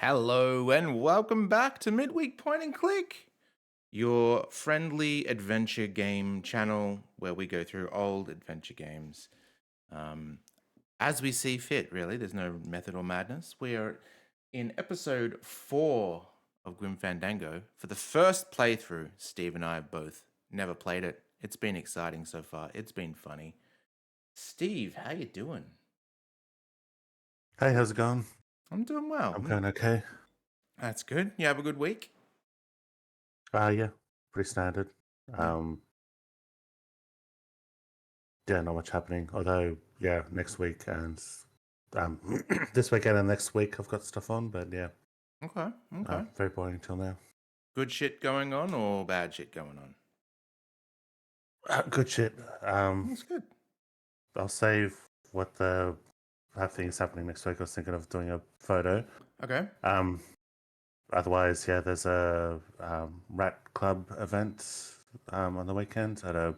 Hello and welcome back to Midweek Point and Click, your friendly adventure game channel where we go through old adventure games um, as we see fit, really. There's no method or madness. We are in episode 4 of Grim Fandango. For the first playthrough, Steve and I have both never played it. It's been exciting so far. It's been funny. Steve, how you doing? Hey, how's it going? I'm doing well. I'm going okay. That's good. You have a good week? Yeah, pretty standard. Yeah. Um, yeah, not much happening. Although, yeah, next week and this weekend and next week I've got stuff on, but yeah, Okay. Okay. very boring until now. Good shit going on or bad shit going on? Good shit. That's good. I'll save what the thing is happening next week. I was thinking of doing a photo. Okay. Um, Otherwise, yeah, there's a rat club event on the weekend I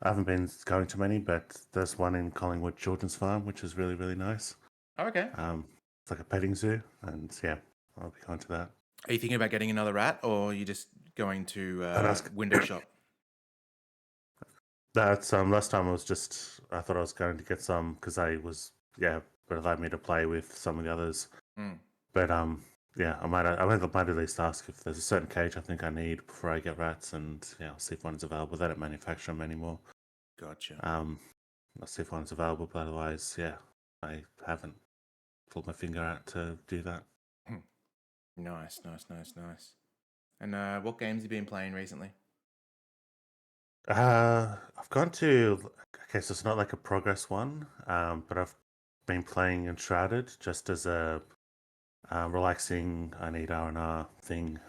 haven't been going to many, but there's one in Collingwood Children's Farm, which is really, really nice. Okay. It's like a petting zoo, and yeah, I'll be going to that. Are you thinking about getting another rat or are you just going to And I was, window shop? that's last time I thought I was going to get some because I was but allowed me to play with some of the others. Mm, But yeah, I might at least ask if there's a certain cage I think I need before I get rats, and yeah, I'll see if one's available. They don't manufacture them anymore. gotcha. Um, I'll see if one's available, but otherwise, yeah, I haven't pulled my finger out to do that. Hmm. Nice, nice, nice, nice. And what games have you been playing recently? I've gone to okay, so it's not like a progress one, but I've been playing Enshrouded just as a relaxing. I need R&R thing.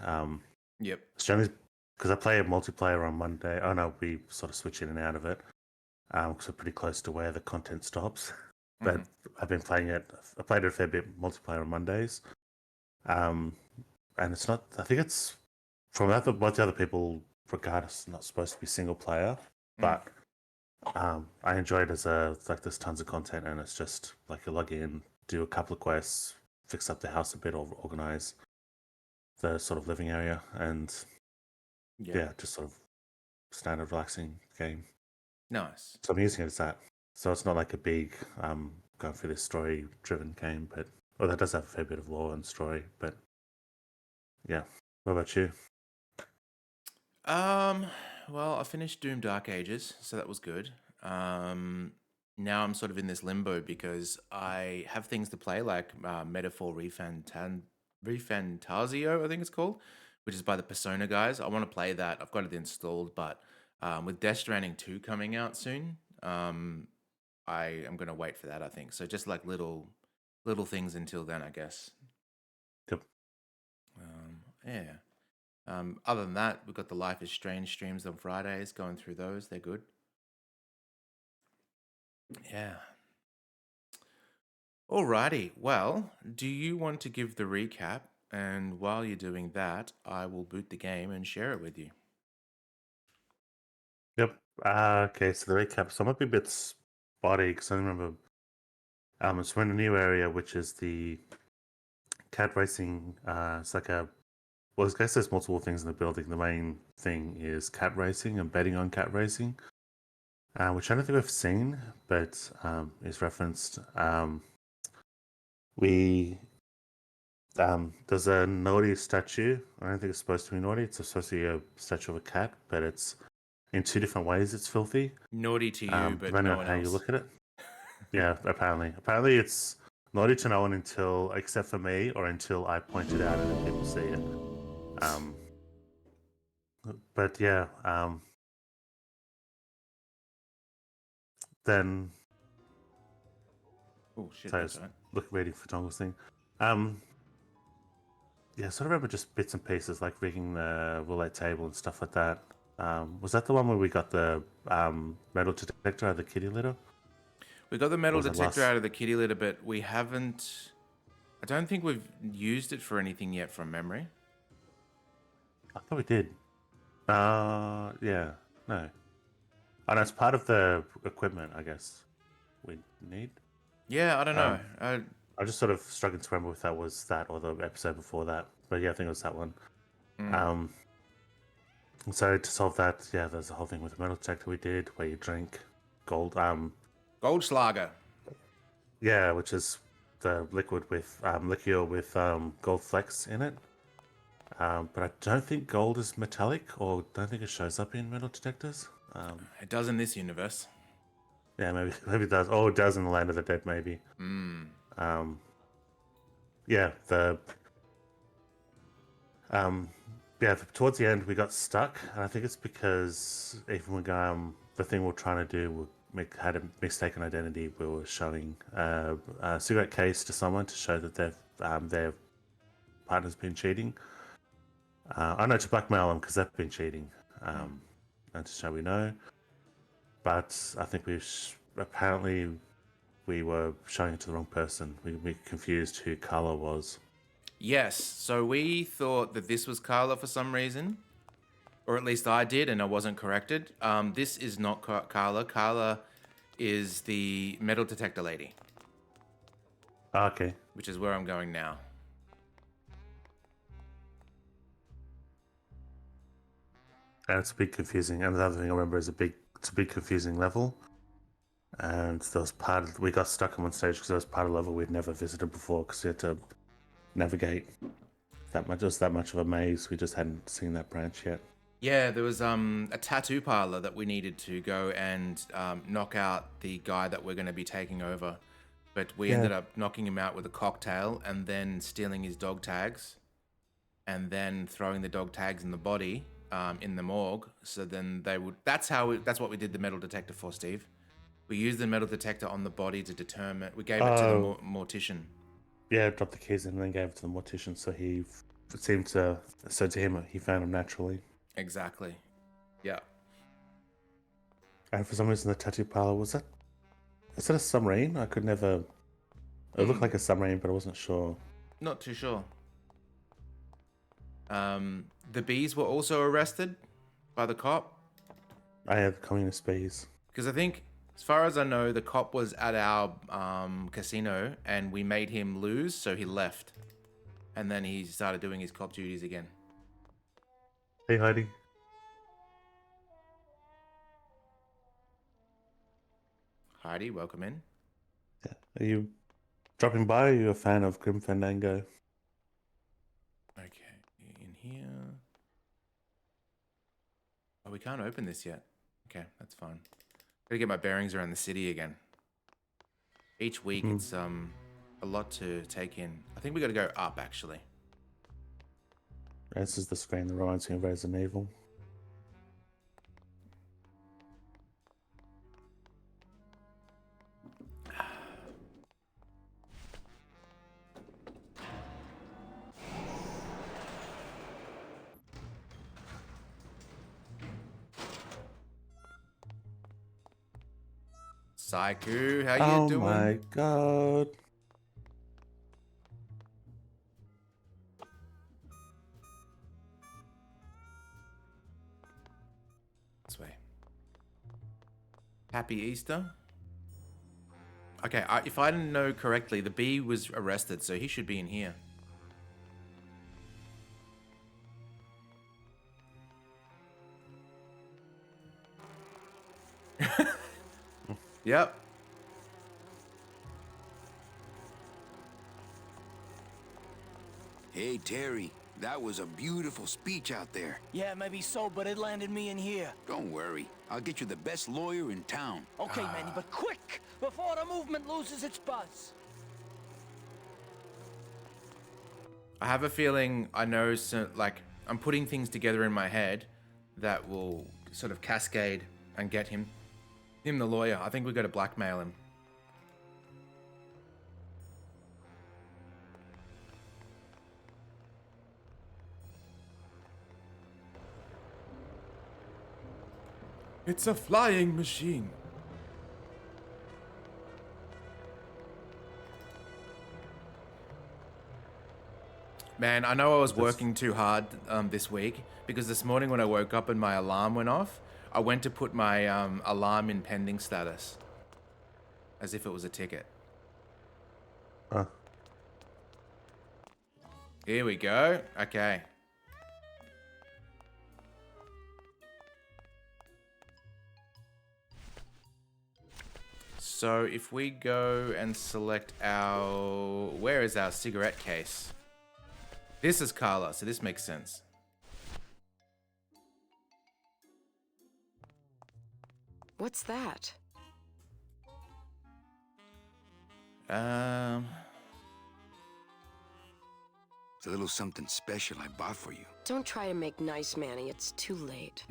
Yep. It's generally because I play a multiplayer on Monday. Oh no, we sort of switch in and out of it because we're pretty close to where the content stops. Mm-hmm. But I've been playing it. I played it a fair bit multiplayer on Mondays, um, and it's not. I think it's from what the other people regard as not supposed to be single player, Mm. but I enjoy it as like there's tons of content and it's just like you log in, do a couple of quests, fix up the house a bit, or organize the sort of living area, and Yep. yeah, just sort of standard relaxing game. Nice. So I'm using it as that. So it's not like a big going through this story driven game, but that does have a fair bit of lore and story. But yeah, what about you? Um, well, I finished Doom Dark Ages, so that was good. Now I'm sort of in this limbo because I have things to play like Metaphor Refantasio, I think it's called, which is by the Persona guys. I want to play that. I've got it installed, but with Death Stranding 2 coming out soon, I am going to wait for that, I think. So just like little things until then, I guess. Yep. Yeah. Other than that, we've got the Life is Strange streams on Fridays, going through those. They're good. Yeah. Alrighty. Well, do you want to give the recap? And while you're doing that, I will boot the game and share it with you. Yep. Okay, so the recap. So I might be a bit spotty because I remember so we're in a new area, which is the cat racing. It's like well, I guess there's multiple things in the building. The main thing is cat racing and betting on cat racing, which I don't think we've seen, but is referenced. We There's a naughty statue. I don't think it's supposed to be naughty. It's supposed to be a statue of a cat, but it's in two different ways. It's filthy, Naughty to you, but depending no on one how you else. look at it. Yeah, apparently it's naughty to no one until, except for me, or until I point it out and then people see it. Um, but yeah, then Oh shit, so I that's was right. reading for Tongle's thing. Um, yeah, sort of remember just bits and pieces like rigging the roulette table and stuff like that. Was that the one where we got the metal detector out of the kitty litter? We got the Or metal was it detector last? out of the kitty litter, but we haven't. I don't think we've used it for anything yet from memory. I thought we did. Yeah, no. Oh, no, it's part of the equipment, I guess. We need. Yeah, I don't know. Um, I just sort of struggling to remember if that was that or the episode before that. But yeah, I think it was that one. Mm. So to solve that, yeah, there's the whole thing with the metal detector we did, where you drink gold. Goldschlager. Yeah, which is the liquid with liqueur with gold flecks in it. But I don't think gold is metallic, or don't think it shows up in metal detectors. It does in this universe. Yeah, maybe it does. Oh, it does in the Land of the Dead, maybe. Mm. Um, yeah, the um, yeah, towards the end we got stuck, and I think it's because even when the thing we're trying to do had a mistaken identity. We were showing a cigarette case to someone to show that their partner's been cheating. I know to blackmail them because they've been cheating, and to show we know. But I think apparently we were showing it to the wrong person. We confused who Carla was. Yes, so we thought that this was Carla for some reason, or at least I did, and I wasn't corrected. This is not Carla. Carla is the metal detector lady, Okay. which is where I'm going now. And it's a bit confusing. And the other thing I remember is it's a big confusing level. And there was we got stuck on one stage because there was part of the level we'd never visited before because we had to navigate that much. It was that much of a maze. We just hadn't seen that branch yet. Yeah, there was a tattoo parlor that we needed to go and knock out the guy that we're going to be taking over. But we ended up knocking him out with a cocktail and then stealing his dog tags and then throwing the dog tags in the body in the morgue. So then they would. That's what we did the metal detector for, Steve. We used the metal detector on the body to determine. We gave it to the mortician. Yeah, dropped the keys and then gave it to the mortician. So to him, he found him naturally. Exactly. Yeah. And for some reason, the tattoo parlor is that a submarine? I could never. It looked like a submarine, but I wasn't sure. Not too sure. The bees were also arrested by the cop. I have communist bees. Because I think, as far as I know, the cop was at our casino and we made him lose, so he left. And then he started doing his cop duties again. Hey, Heidi. Heidi, welcome in. Yeah. Are you dropping by? Or are you a fan of Grim Fandango? Okay, in here. Oh, we can't open this yet. Okay, that's fine. Gotta get my bearings around the city again. Each week, it's a lot to take in. I think we gotta go up, actually. This is the screen that reminds me of Resident Evil. Saiku, how you doing? Oh my god. This way. Happy Easter. Okay, if I didn't know correctly, the bee was arrested, so he should be in here. Yep. Hey, Terry, that was a beautiful speech out there. Yeah, maybe so, but it landed me in here. Don't worry. I'll get you the best lawyer in town. Okay, Manny, but quick! Before the movement loses its buzz. I have a feeling I know, like, I'm putting things together in my head that will sort of cascade and get him the lawyer. I think we got to blackmail him. It's a flying machine. Man, I know I was working too hard this week because this morning when I woke up and my alarm went off, I went to put my alarm in pending status as if it was a ticket. Here we go. Okay. So if we go and select our... Where is our cigarette case? This is Carla, so this makes sense. What's that? It's a little something special I bought for you. Don't try to make nice, Manny. It's too late.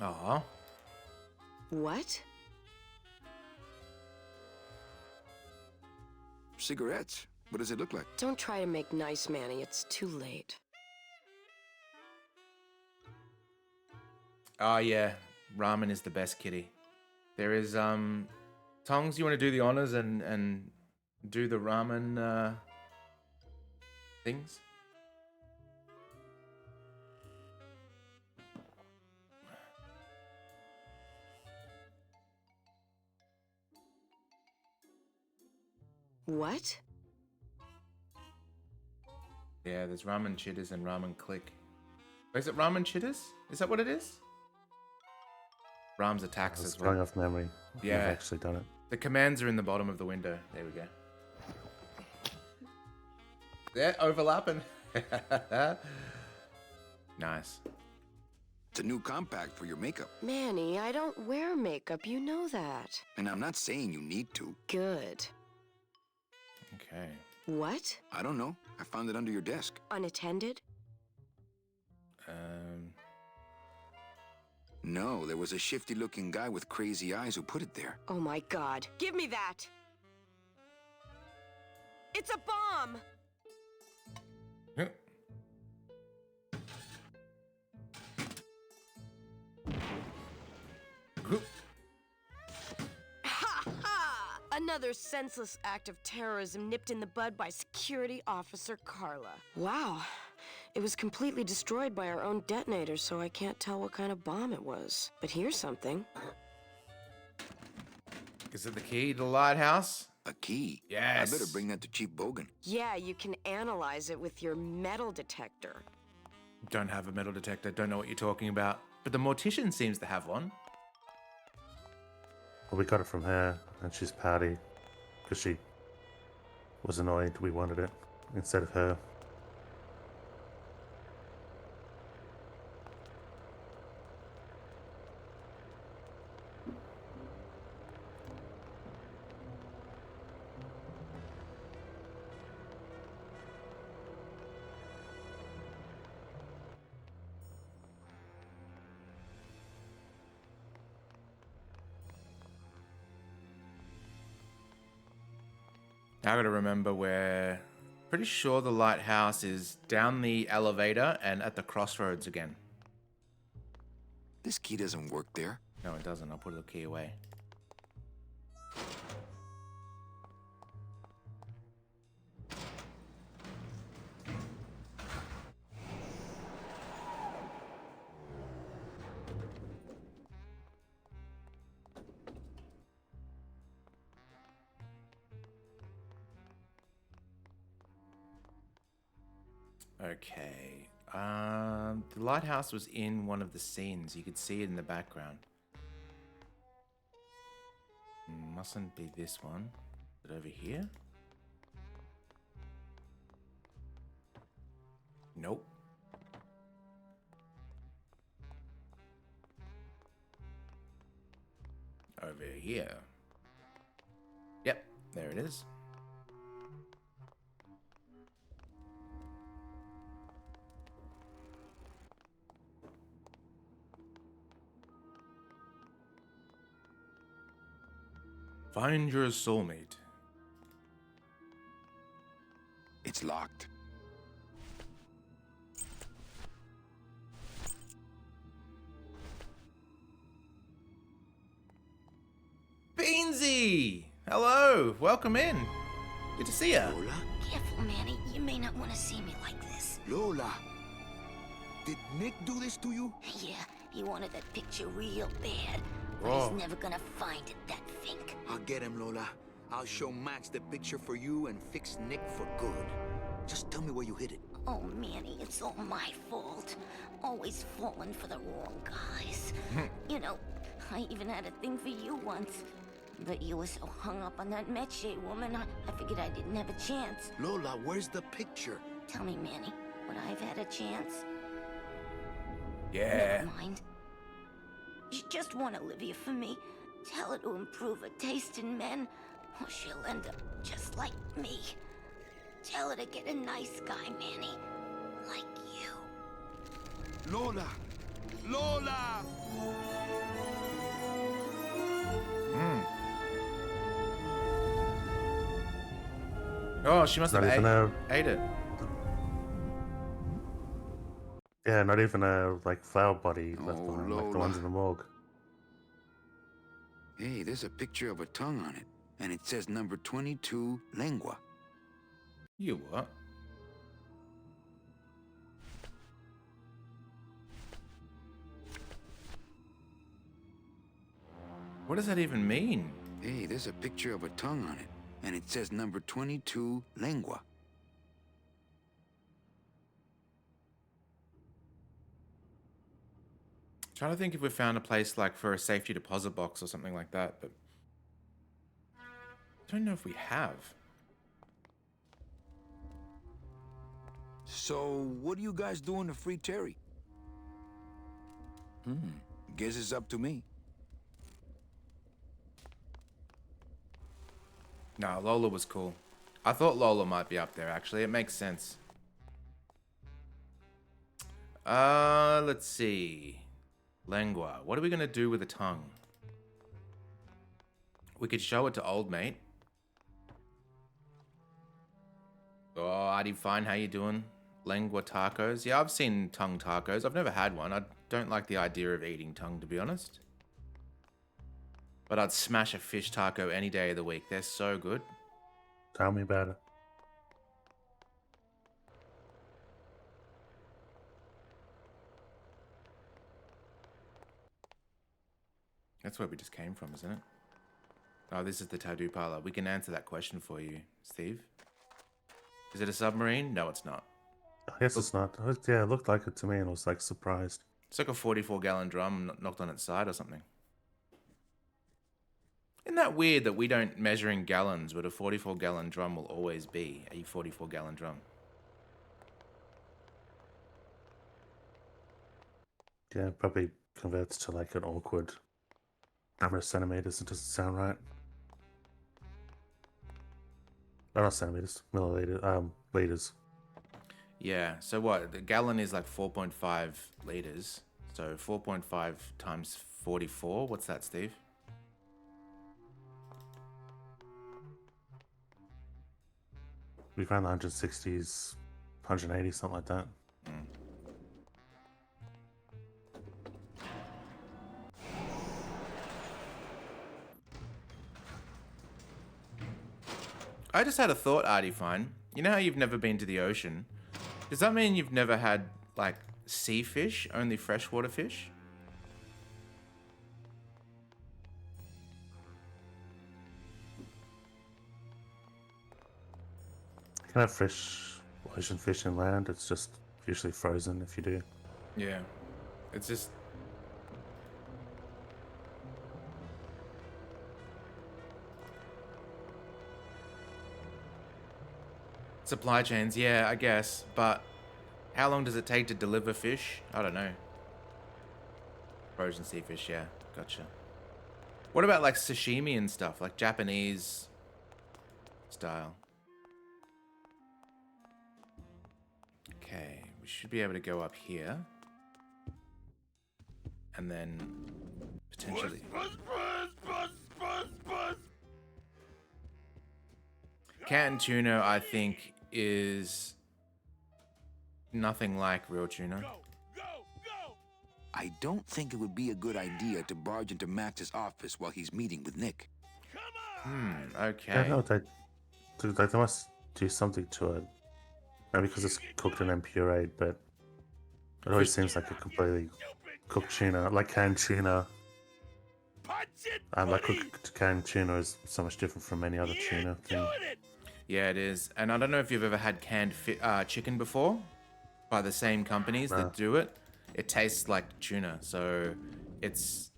Aw. What? Cigarettes. What does it look like? Don't try to make nice, Manny. It's too late. Oh, yeah. Ramen is the best, kitty. There is, Tongs, you want to do the honors and do the ramen, things? What? Yeah, there's ramen chitters and ramen click. Oh, is it ramen chitters? Is that what it is? Ram's attacks It's as well. going off memory. Yeah. I've actually done it. The commands are in the bottom of the window. There we go. Yeah, overlapping. Nice. It's a new compact for your makeup. Manny, I don't wear makeup. You know that. And I'm not saying you need to. Good. Okay. What? I don't know. I found it under your desk. Unattended? No, there was a shifty-looking guy with crazy eyes who put it there. Oh my God. Give me that! It's a bomb! Yeah. Ha ha! Another senseless act of terrorism nipped in the bud by Security Officer Carla. Wow. It was completely destroyed by our own detonator, so I can't tell what kind of bomb it was. But here's something. Is it the key to the lighthouse? A key? Yes. I better bring that to Chief Bogan. Yeah, you can analyze it with your metal detector. Don't have a metal detector. Don't know what you're talking about. But the mortician seems to have one. Well, we got it from her, and she's pouty because she was annoyed we wanted it instead of her. I gotta remember where... Pretty sure the lighthouse is down the elevator and at the crossroads again. This key doesn't work there. No, it doesn't. I'll put the key away. Okay. The lighthouse was in one of the scenes. You could see it in the background. Mustn't be this one. Is it over here? Nope. Over here. Yep, there it is. Find your soulmate. It's locked. Beansy! Hello, welcome in. Good to see ya. Lola? Careful, Manny. You may not want to see me like this. Lola! Did Nick do this to you? Yeah, he wanted that picture real bad. But Whoa. he's never gonna find it, that fink. I'll get him, Lola. I'll show Max the picture for you and fix Nick for good. Just tell me where you hid it. Oh, Manny, it's all my fault. Always falling for the wrong guys. You know, I even had a thing for you once. But you were so hung up on that Meche woman, I figured I didn't have a chance. Lola, where's the picture? Tell me, Manny, would I have had a chance? Yeah. Never mind. You just want Olivia for me. Tell her to improve her taste in men, or she'll end up just like me. Tell her to get a nice guy, Manny. Like you. Lola! Lola! Oh, she must have Not even ate it. Yeah, not even a like flower body left Oh, behind, like the Lola. ones in the morgue. Hey, there's a picture of a tongue on it. And it says number 22, lengua. You what? What does that even mean? Hey, there's a picture of a tongue on it. And it says number 22, lengua. Trying to think if we found a place like for a safety deposit box or something like that, but I don't know if we have. So, what are you guys doing to free Terry? Guess it's up to me. No, Lola was cool. I thought Lola might be up there, actually. It makes sense. Let's see. Lengua. What are we going to do with the tongue? We could show it to old mate. Oh, Artie, fine. How you doing? Lengua tacos. Yeah, I've seen tongue tacos. I've never had one. I don't like the idea of eating tongue, to be honest. But I'd smash a fish taco any day of the week. They're so good. Tell me about it. That's where we just came from, isn't it? Oh, this is the tattoo parlor. We can answer that question for you, Steve. Is it a submarine? No, it's not. I guess it's not. Yeah, it looked like it to me and I was like surprised. It's like a 44-gallon drum knocked on its side or something. Isn't that weird that we don't measure in gallons, but a 44-gallon drum will always be a 44-gallon drum? Yeah, it probably converts to like an awkward number of centimeters. It doesn't sound right. Oh, not centimeters, milliliters, liters. Yeah, so what? The gallon is like 4.5 liters. So 4.5 times 44. What's that, Steve? We found the 160s, 180, something like that. I just had a thought, Artie Fine. You know how you've never been to the ocean? Does that mean you've never had, like, sea fish, only freshwater fish? You can have fish, ocean fish inland. It's just usually frozen if you do. Yeah. It's just... Supply chains, yeah, I guess. But how long does it take to deliver fish? I don't know. Frozen sea fish, yeah. Gotcha. What about like sashimi and stuff? Like Japanese style? Okay, we should be able to go up here. And then potentially... Canned tuna, I think, is nothing like real tuna. I don't think it would be a good idea to barge into Max's office while he's meeting with Nick. I Okay. don't know. They must do something to it. Maybe because it's cooked and then pureed, but it always seems like a completely cooked tuna, like canned tuna. Punch it, Like buddy! cooked canned tuna is so much different from any other tuna thing. Doing it! Yeah, it is. And I don't know if you've ever had canned chicken before by the same companies No. that do it. It tastes like tuna, so it's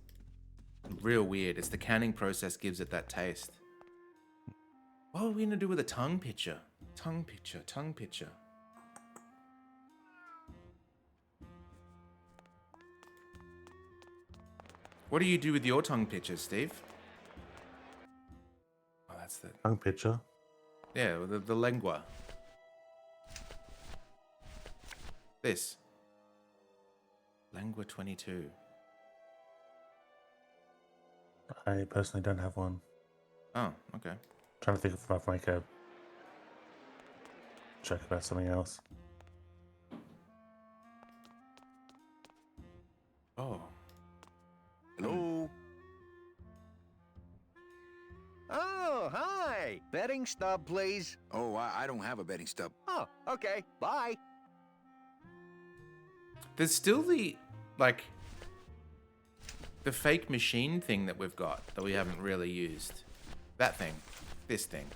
real weird. It's the canning process gives it that taste. What are we gonna do with a tongue pitcher? Tongue pitcher, tongue pitcher. What do you do with your tongue pitchers, Steve? Oh, that's the Tongue pitcher. yeah, the lengua. This. Lengua 22. I personally don't have one. Oh, okay. Trying to think if I can make a joke about something else. Oh. Hello? Oh, hi. Betting stub, please. Oh, I don't have a betting stub. Oh, okay. Bye. There's still the, like, the fake machine thing that we've got that we haven't really used. That thing. This thing.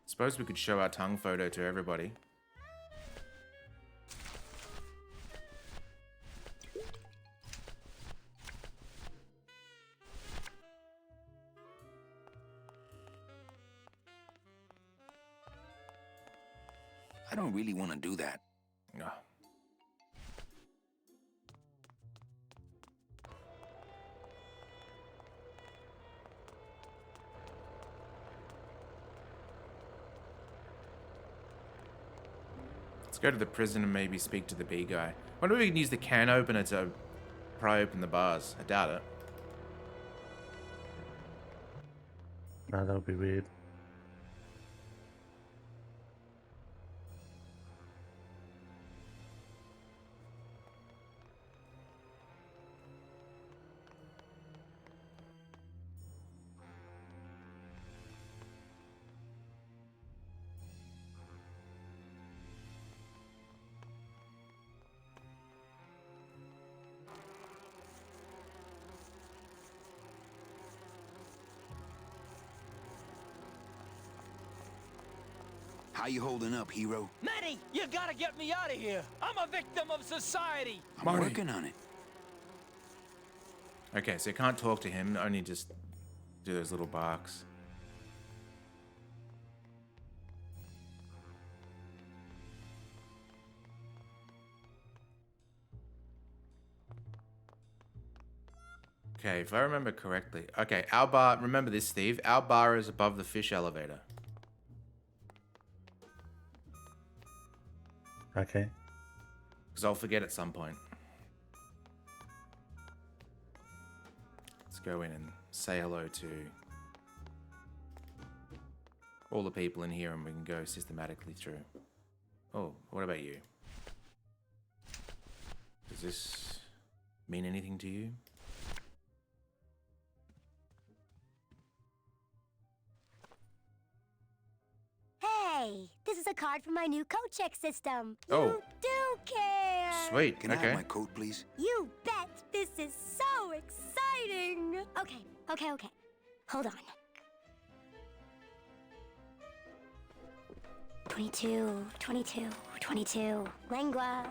Suppose we could show our tongue photo to everybody. I don't really want to do that. Oh. Let's go to the prison and maybe speak to the bee guy. Wonder if we can use the can opener to pry open the bars. I doubt it. No, that would be weird. How you holding up, hero? Manny, you gotta get me out of here. I'm a victim of society. I'm Marty. working on it. Okay, so you can't talk to him, only just do those little barks. Okay, if I remember correctly. Okay, our bar, remember this, Steve. Our bar is above the fish elevator. Okay. Because I'll forget at some point. Let's go in and say hello to all the people in here and we can go systematically through. Oh, what about you? Does this mean anything to you? Hey, this is a card from my new coat check system. Oh. You do care. Sweet, Can I okay. have my coat, please? You bet. This is so exciting. Okay. Hold on. 22. Lengua.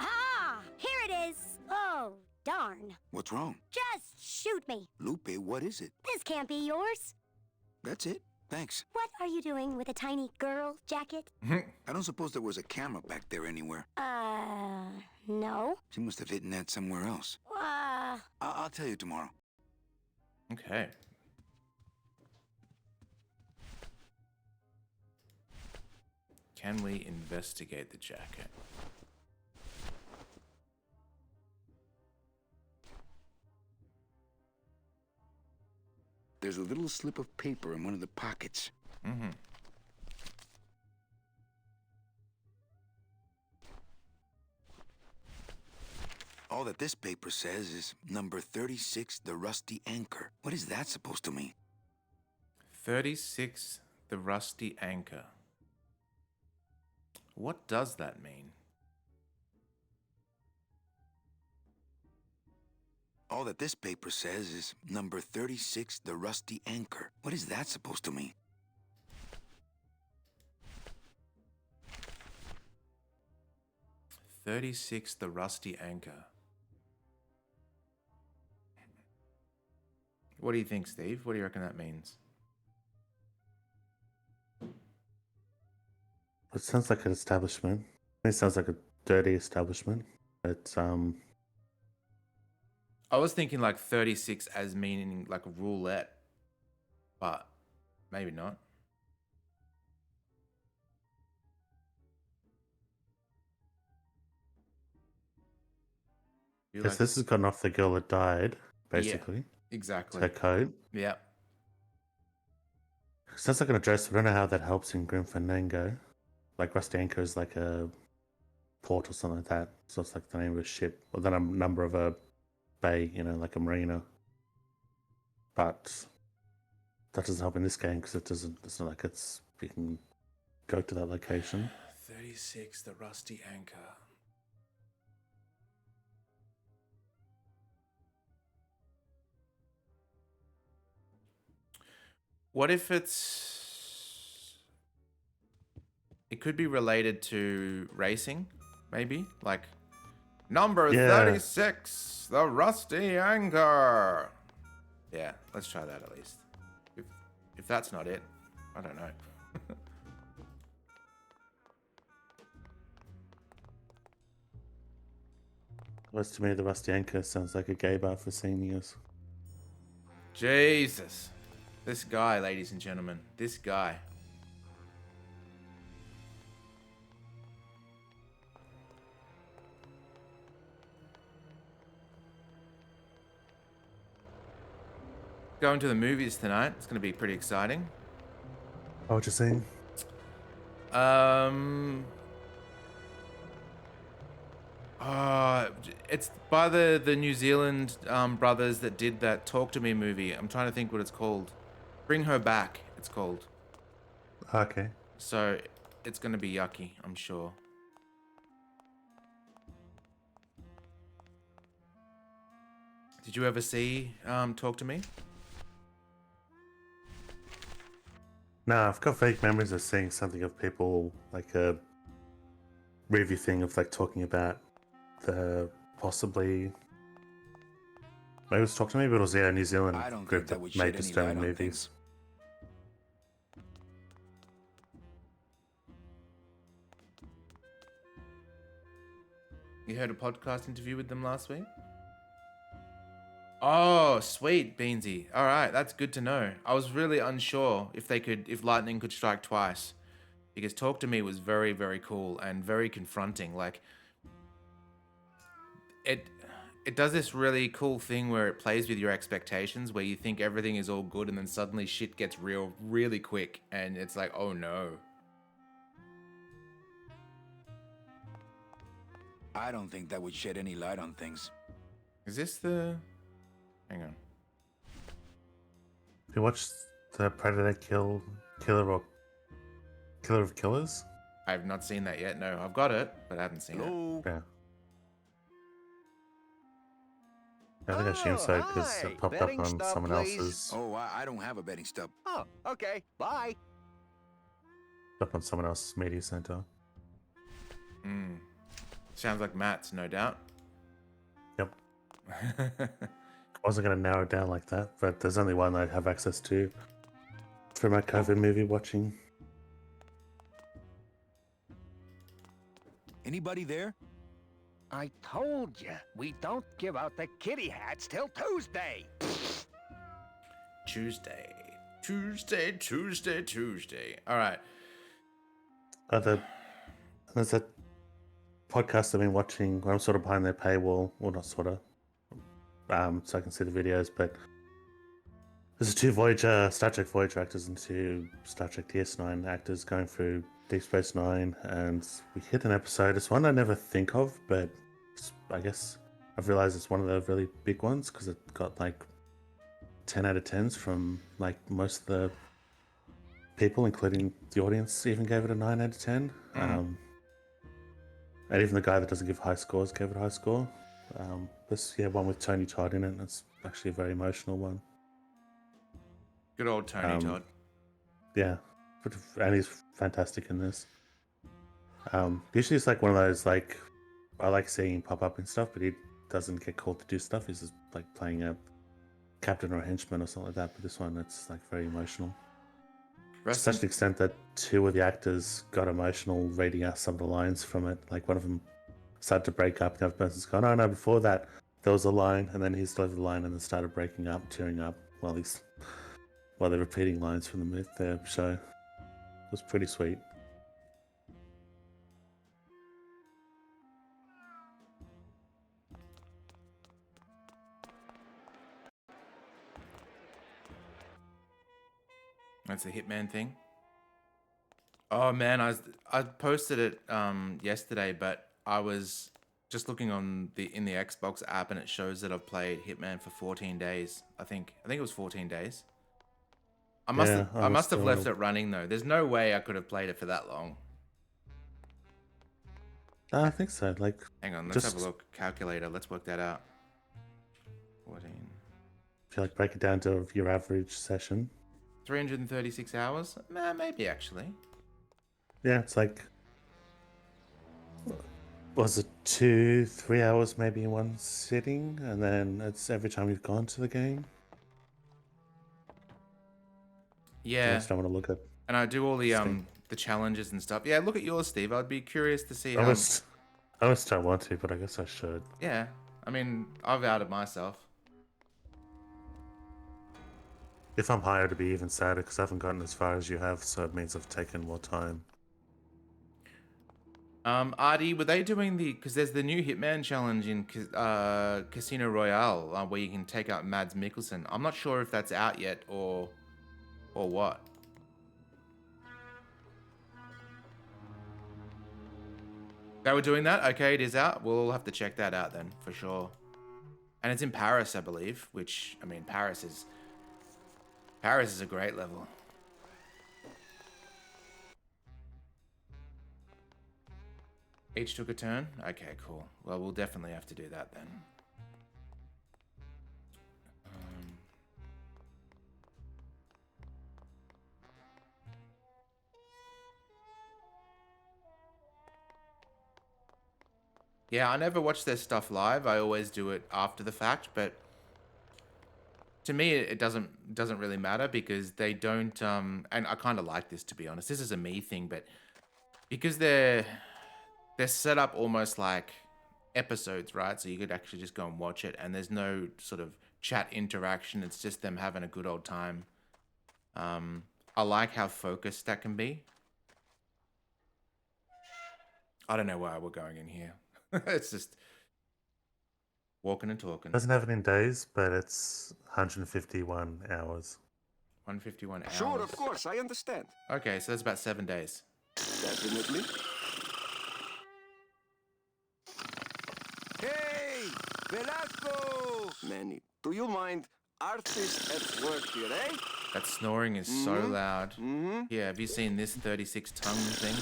Ha! Here it is. Oh, darn. What's wrong? Just shoot me. Lupe, what is it? This can't be yours. That's it. Thanks. What are you doing with a tiny girl jacket? I don't suppose there was a camera back there anywhere. No. She must have hidden that somewhere else. I'll tell you tomorrow. Okay. Can we investigate the jacket? There's a little slip of paper in one of the pockets. Mm-hmm. All that this paper says is number 36, the rusty anchor. What is that supposed to mean? 36, the rusty anchor. What does that mean? All that this paper says is number 36, the rusty anchor. What is that supposed to mean? "36, the rusty anchor." What do you think, Steve? What do you reckon that means? It sounds like an establishment. It sounds like a dirty establishment. It's I was thinking like 36 as meaning like a roulette, but maybe not. You Yes, like- this has gotten off the girl that died, basically. It's exactly. her coat. Yeah. Sounds like an address. I don't know how that helps in Grim Fandango. Like Rusty Anchor is like a port or something like that. So it's like the name of a ship, or the number of a bay, like a marina. But that doesn't help in this game because it's not like you can go to that location. 36, the rusty anchor. What if it could be related to racing, maybe? Like, number Yeah. 36, the rusty anchor. Yeah, let's try that at least. If that's not it, I don't know. Whereas to me, the Rusty Anchor sounds like a gay bar for seniors. Jesus. This guy, ladies and gentlemen. This guy. Going to the movies tonight. It's going to be pretty exciting. Oh, what you're saying? It's by the New Zealand brothers that did that Talk to Me movie. I'm trying to think what it's called. Bring Her Back, it's called. Okay. So it's going to be yucky, I'm sure. Did you ever see Talk to Me? No, I've got vague memories of seeing something of people, like a review thing of like talking about the possibly. Maybe it was Talk to Me, but it was a New Zealand I don't group think that that would made shed any disturbing light on movies. You heard a podcast interview with them last week? Oh, sweet, Beansy. All right, that's good to know. I was really unsure if lightning could strike twice, because Talk to Me was very, very cool and very confronting. Like, it does this really cool thing where it plays with your expectations, where you think everything is all good, and then suddenly shit gets real, really quick, and it's like, oh no. I don't think that would shed any light on things. Is this the? Hang on. Have you watched the Predator Killer of Killers? I have not seen that yet. No, I've got it, but I haven't seen it. Hello? Yeah. I think I assume so because hi. it popped up Betting on stub, someone please. else's. Oh, I don't have a betting stub. Oh, okay. Bye. Media center. Hmm. Sounds like Matt's, no doubt. Yep. I wasn't going to narrow it down like that, but there's only one I have access to for my COVID movie watching. Anybody there? I told you, we don't give out the kitty hats till Tuesday. Tuesday. All right. There's a podcast I've been watching where I'm sort of behind their paywall, well, not sort of, so I can see the videos, but there's two Star Trek Voyager actors and two Star Trek DS9 actors going through Deep Space Nine, and we hit an episode. It's one I never think of, but I guess I've realized it's one of the really big ones because it got like 10 out of 10s from like most of the people, including the audience, even gave it a 9 out of 10. And even the guy that doesn't give high scores gave it a high score. This one with Tony Todd in it. It's actually a very emotional one. Good old Tony Todd. Yeah, and he's fantastic in this. Usually it's like one of those like I like seeing him pop up and stuff, but he doesn't get called to do stuff. He's just like playing a captain or a henchman or something like that. But this one, it's like very emotional. To such an extent that two of the actors got emotional reading out some of the lines from it. Like one of them started to break up, and the other person's gone, "Oh no!" Before that, there was a line, and then he's delivered the line, and then started breaking up, tearing up while they're repeating lines from the show. It was pretty sweet. That's the Hitman thing. Oh man, I posted it yesterday, but I was just looking on in the Xbox app, and it shows that I've played Hitman for 14 days. I think it was 14 days. I must have left it running though. There's no way I could have played it for that long. I think so. Like, hang on, let's have a look. Calculator. Let's work that out. 14. If you like break it down to your average session. 336 hours? Maybe actually. Yeah, it's like, was it 2-3 hours maybe in one sitting, and then it's every time you've gone to the game. Yeah. I just don't want to look at. And I do all the challenges and stuff. Yeah, look at yours, Steve. I'd be curious to see how. I almost don't want to, but I guess I should. Yeah, I mean, I've outed myself. If I'm higher, to be even sadder because I haven't gotten as far as you have, so it means I've taken more time. Artie, were they doing because there's the new Hitman challenge in Casino Royale where you can take out Mads Mikkelsen. I'm not sure if that's out yet or what. They were doing that? Okay, it is out. We'll have to check that out then, for sure. And it's in Paris, I believe, which, I mean, Paris is a great level. Each took a turn? Okay, cool. Well, we'll definitely have to do that then. Yeah, I never watch their stuff live. I always do it after the fact, but to me it doesn't really matter because they don't and I kind of like this, to be honest. This is a me thing, but because they're set up almost like episodes, right? So you could actually just go and watch it and there's no sort of chat interaction. It's just them having a good old time. I like how focused that can be. I don't know why we're going in here. It's just walking and talking. Doesn't have it in days, but it's 151 hours. 151 hours. Sure, of course, I understand. Okay, so that's about 7 days. Definitely. Hey, Velasco! Manny, do you mind? Artist at work here, eh? That snoring is so loud. Yeah, have you seen this 36 tongue thing?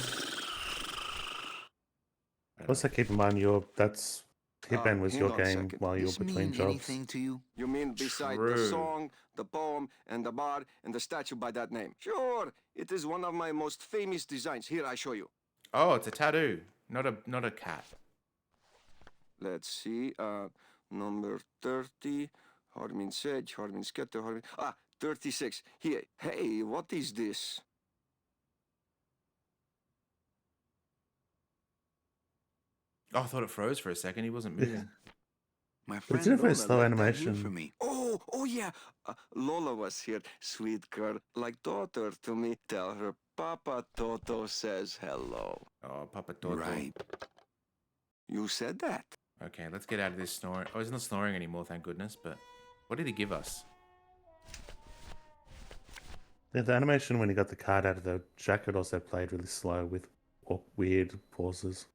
Also, keep in mind that's Hitman was your game while you were between jobs. Anything to you? You mean beside the song, the poem, and the bar, and the statue by that name? Sure, it is one of my most famous designs. Here, I show you. Oh, it's a tattoo, not a cat. Let's see, number 30, Harmin Sedge, Harmin Sketter, Harmin... 36. Here, hey, what is this? Oh, I thought it froze for a second. He wasn't moving. My It's friend a very Lola slow left that here animation. for me. Oh yeah. Lola was here. Sweet girl, like daughter to me. Tell her Papa Toto says hello. Oh, Papa Toto. Right. You said that. Okay, let's get out of this snoring. Oh, he's not snoring anymore, thank goodness. But what did he give us? Yeah, the animation when he got the card out of the jacket also played really slow with weird pauses.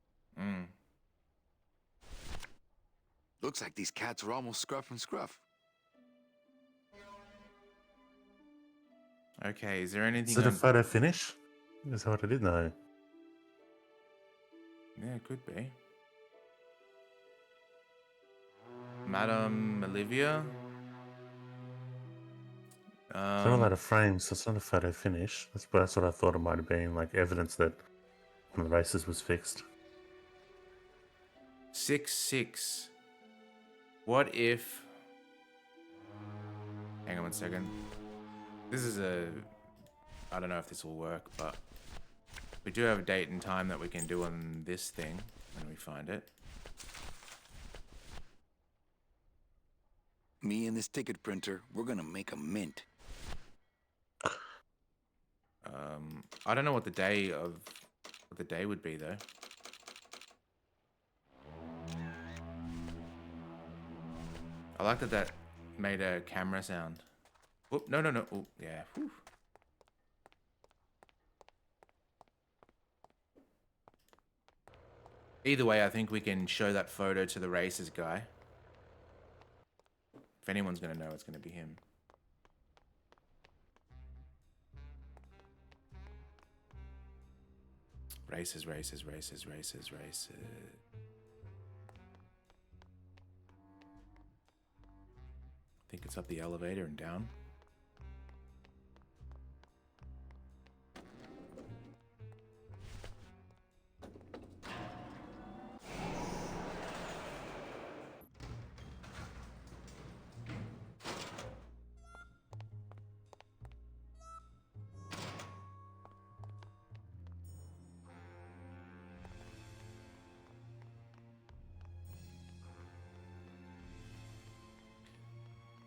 Looks like these cats are almost scruff and scruff. Okay, is there anything Is it a on... photo finish? Is that what it is? No. Yeah, it could be. Madame Olivia? It's not a lot of frames, so it's not a photo finish. That's what I thought it might have been, like evidence that one of the races was fixed. 6-6. What if... Hang on one second. This is a... I don't know if this will work, but... We do have a date and time that we can do on this thing when we find it. Me and this ticket printer, we're gonna make a mint. I don't know what the day would be though. I like that made a camera sound. Oop, no. Oh, yeah. Whew. Either way, I think we can show that photo to the races guy. If anyone's going to know, it's going to be him. Races. I think it's up the elevator and down.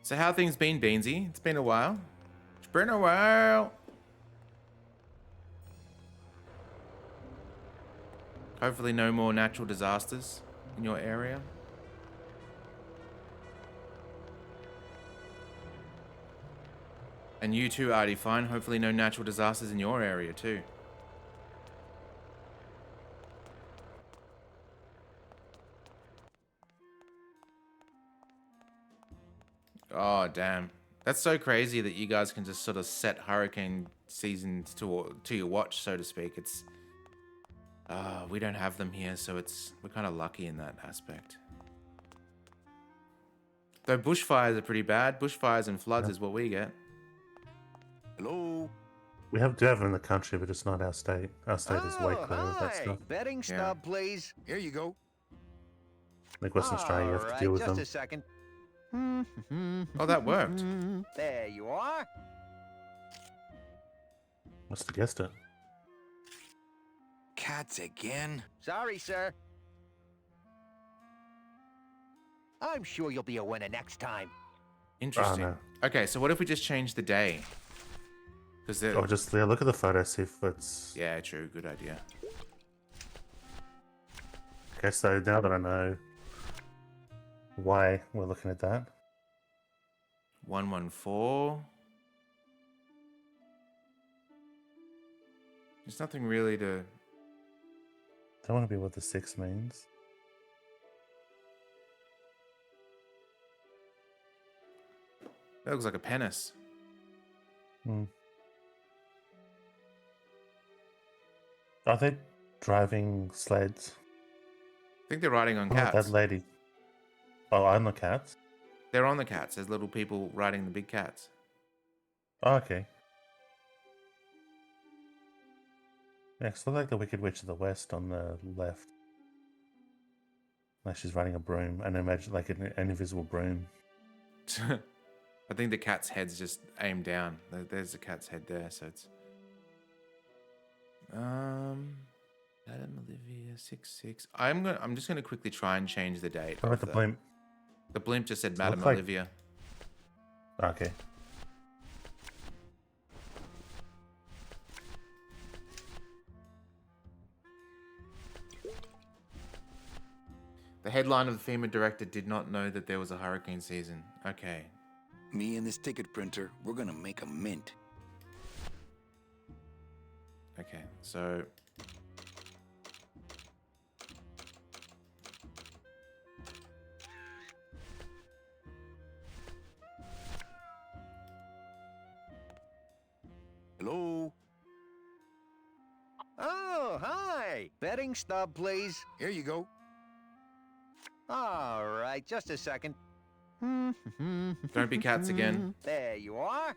So how things been, Beansy? It's been a while. It's been a while. Hopefully no more natural disasters in your area. And you too, Artie Fine. Hopefully no natural disasters in your area too. Oh, damn. That's so crazy that you guys can just sort of set hurricane seasons to your watch, so to speak. It's... we don't have them here, so we're kind of lucky in that aspect. Though bushfires are pretty bad. Bushfires and floods is what we get. Hello? We do have it in the country, but it's not our state. Our state is way clear of that stuff. Betting stub, please. Here you go. Like Western Australia, you have to deal with just them. a second. Oh, that worked. There you are. Must have guessed it. Cats again? Sorry, sir. I'm sure you'll be a winner next time. Interesting. Oh, no. Okay, so what if we just change the day? Because Oh, just look at the photo, see if it's... Yeah, true. Good idea. Okay, so now that I know why we're looking at that. 114. There's nothing really to... I don't want to be what the 6 means. That looks like a penis. Are they driving sleds? I think they're riding on Oh, cats. that lady. Oh, on the cats? They're on the cats. There's little people riding the big cats. Oh, okay. Yeah, it's like the Wicked Witch of the West on the left. Like she's riding a broom, and imagine like an invisible broom. I think the cat's head's just aimed down. There's the cat's head there, so it's... Adam Olivia 6-6. I'm just gonna quickly try and change the date. What about the blimp? The blimp just said It Madame looks like- Olivia. Okay. The headline of the FEMA director did not know that there was a hurricane season. Okay. Me and this ticket printer, we're gonna make a mint. Okay, so... Betting stub, please. Here you go. All right, just a second. Don't be cats again. There you are.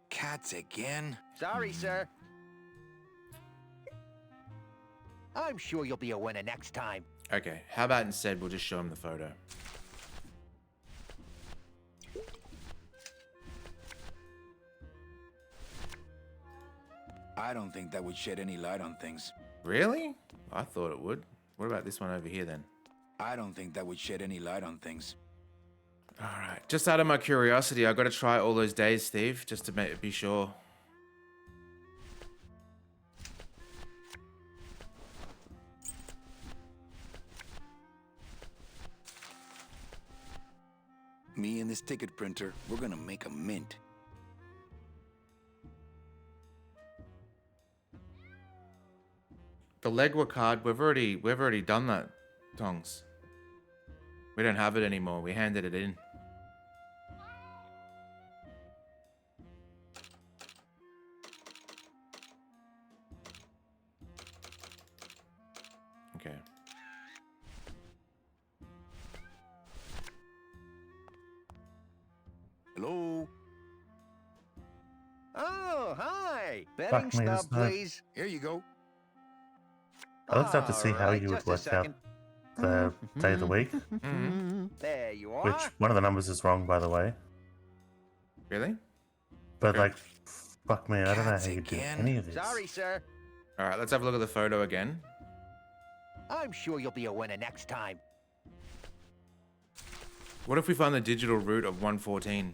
Cats again? Sorry, sir. I'm sure you'll be a winner next time. Okay, how about instead we'll just show him the photo. I don't think that would shed any light on things. Really? I thought it would. What about this one over here then? I don't think that would shed any light on things. All right, just out of my curiosity, I got to try all those days, Steve, just to be sure. Me and this ticket printer, we're gonna make a mint. The Legua card, we've already done that, Tongs. We don't have it anymore. We handed it in. Okay. Hello? Oh, hi. Fuck Betting me, stub, there's no- please. Here you go. I'd also have to see how Alright, you would just a work out second. the day of the week, There you are. which one of the numbers is wrong, by the way. Really? But Okay. like, fuck me, I don't know Cats how you do again? any of this. Sorry, sir. All right, let's have a look at the photo again. I'm sure you'll be a winner next time. What if we find the digital root of 114?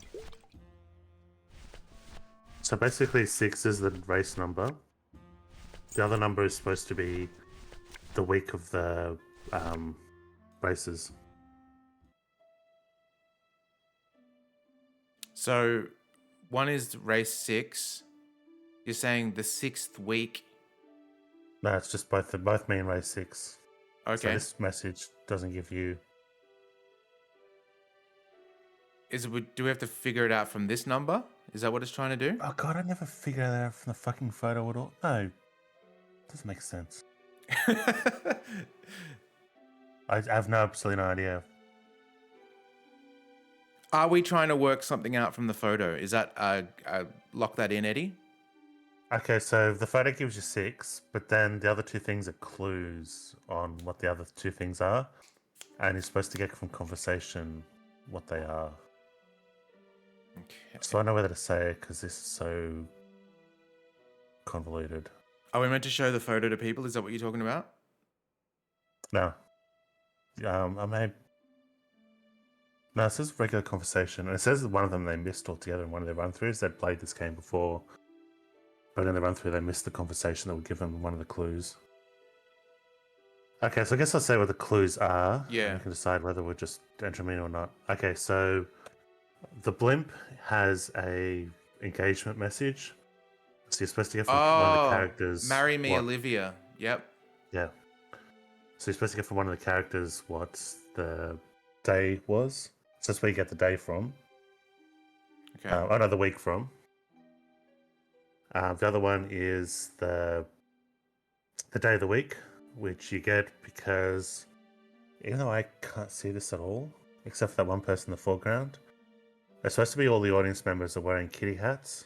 So basically, 6 is the race number. The other number is supposed to be the week of the races. So, one is race 6. You're saying the 6th week. No, it's just both mean race 6. So Okay. this message doesn't give you. Do we have to figure it out from this number? Is that what it's trying to do? Oh god, I never figured that out from the fucking photo at all. No, doesn't make sense. I have absolutely no idea. Are we trying to work something out from the photo? Is that lock that in, Eddie? Okay, so the photo gives you 6, but then the other two things are clues on what the other two things are, and you're supposed to get from conversation what they are. Okay. So I know whether to say it because this is so convoluted. Are we meant to show the photo to people? Is that what you're talking about? No. I may. No, it says regular conversation, and it says that one of them they missed altogether in one of their run-throughs. They'd played this game before, but in the run-through they missed the conversation that would give them one of the clues. Okay, so I guess I'll say what the clues are. Yeah. And you can decide whether we're just entering them in or not. Okay, so the blimp has a engagement message. So you're supposed to get from one of the characters. Marry me, what- Olivia. Yep. Yeah. So you're supposed to get from one of the characters what the day was. So that's where you get the day from. Okay. Oh no, the week from. The other one is the day of the week, which you get because even though I can't see this at all, except for that one person in the foreground, it's supposed to be all the audience members are wearing kitty hats.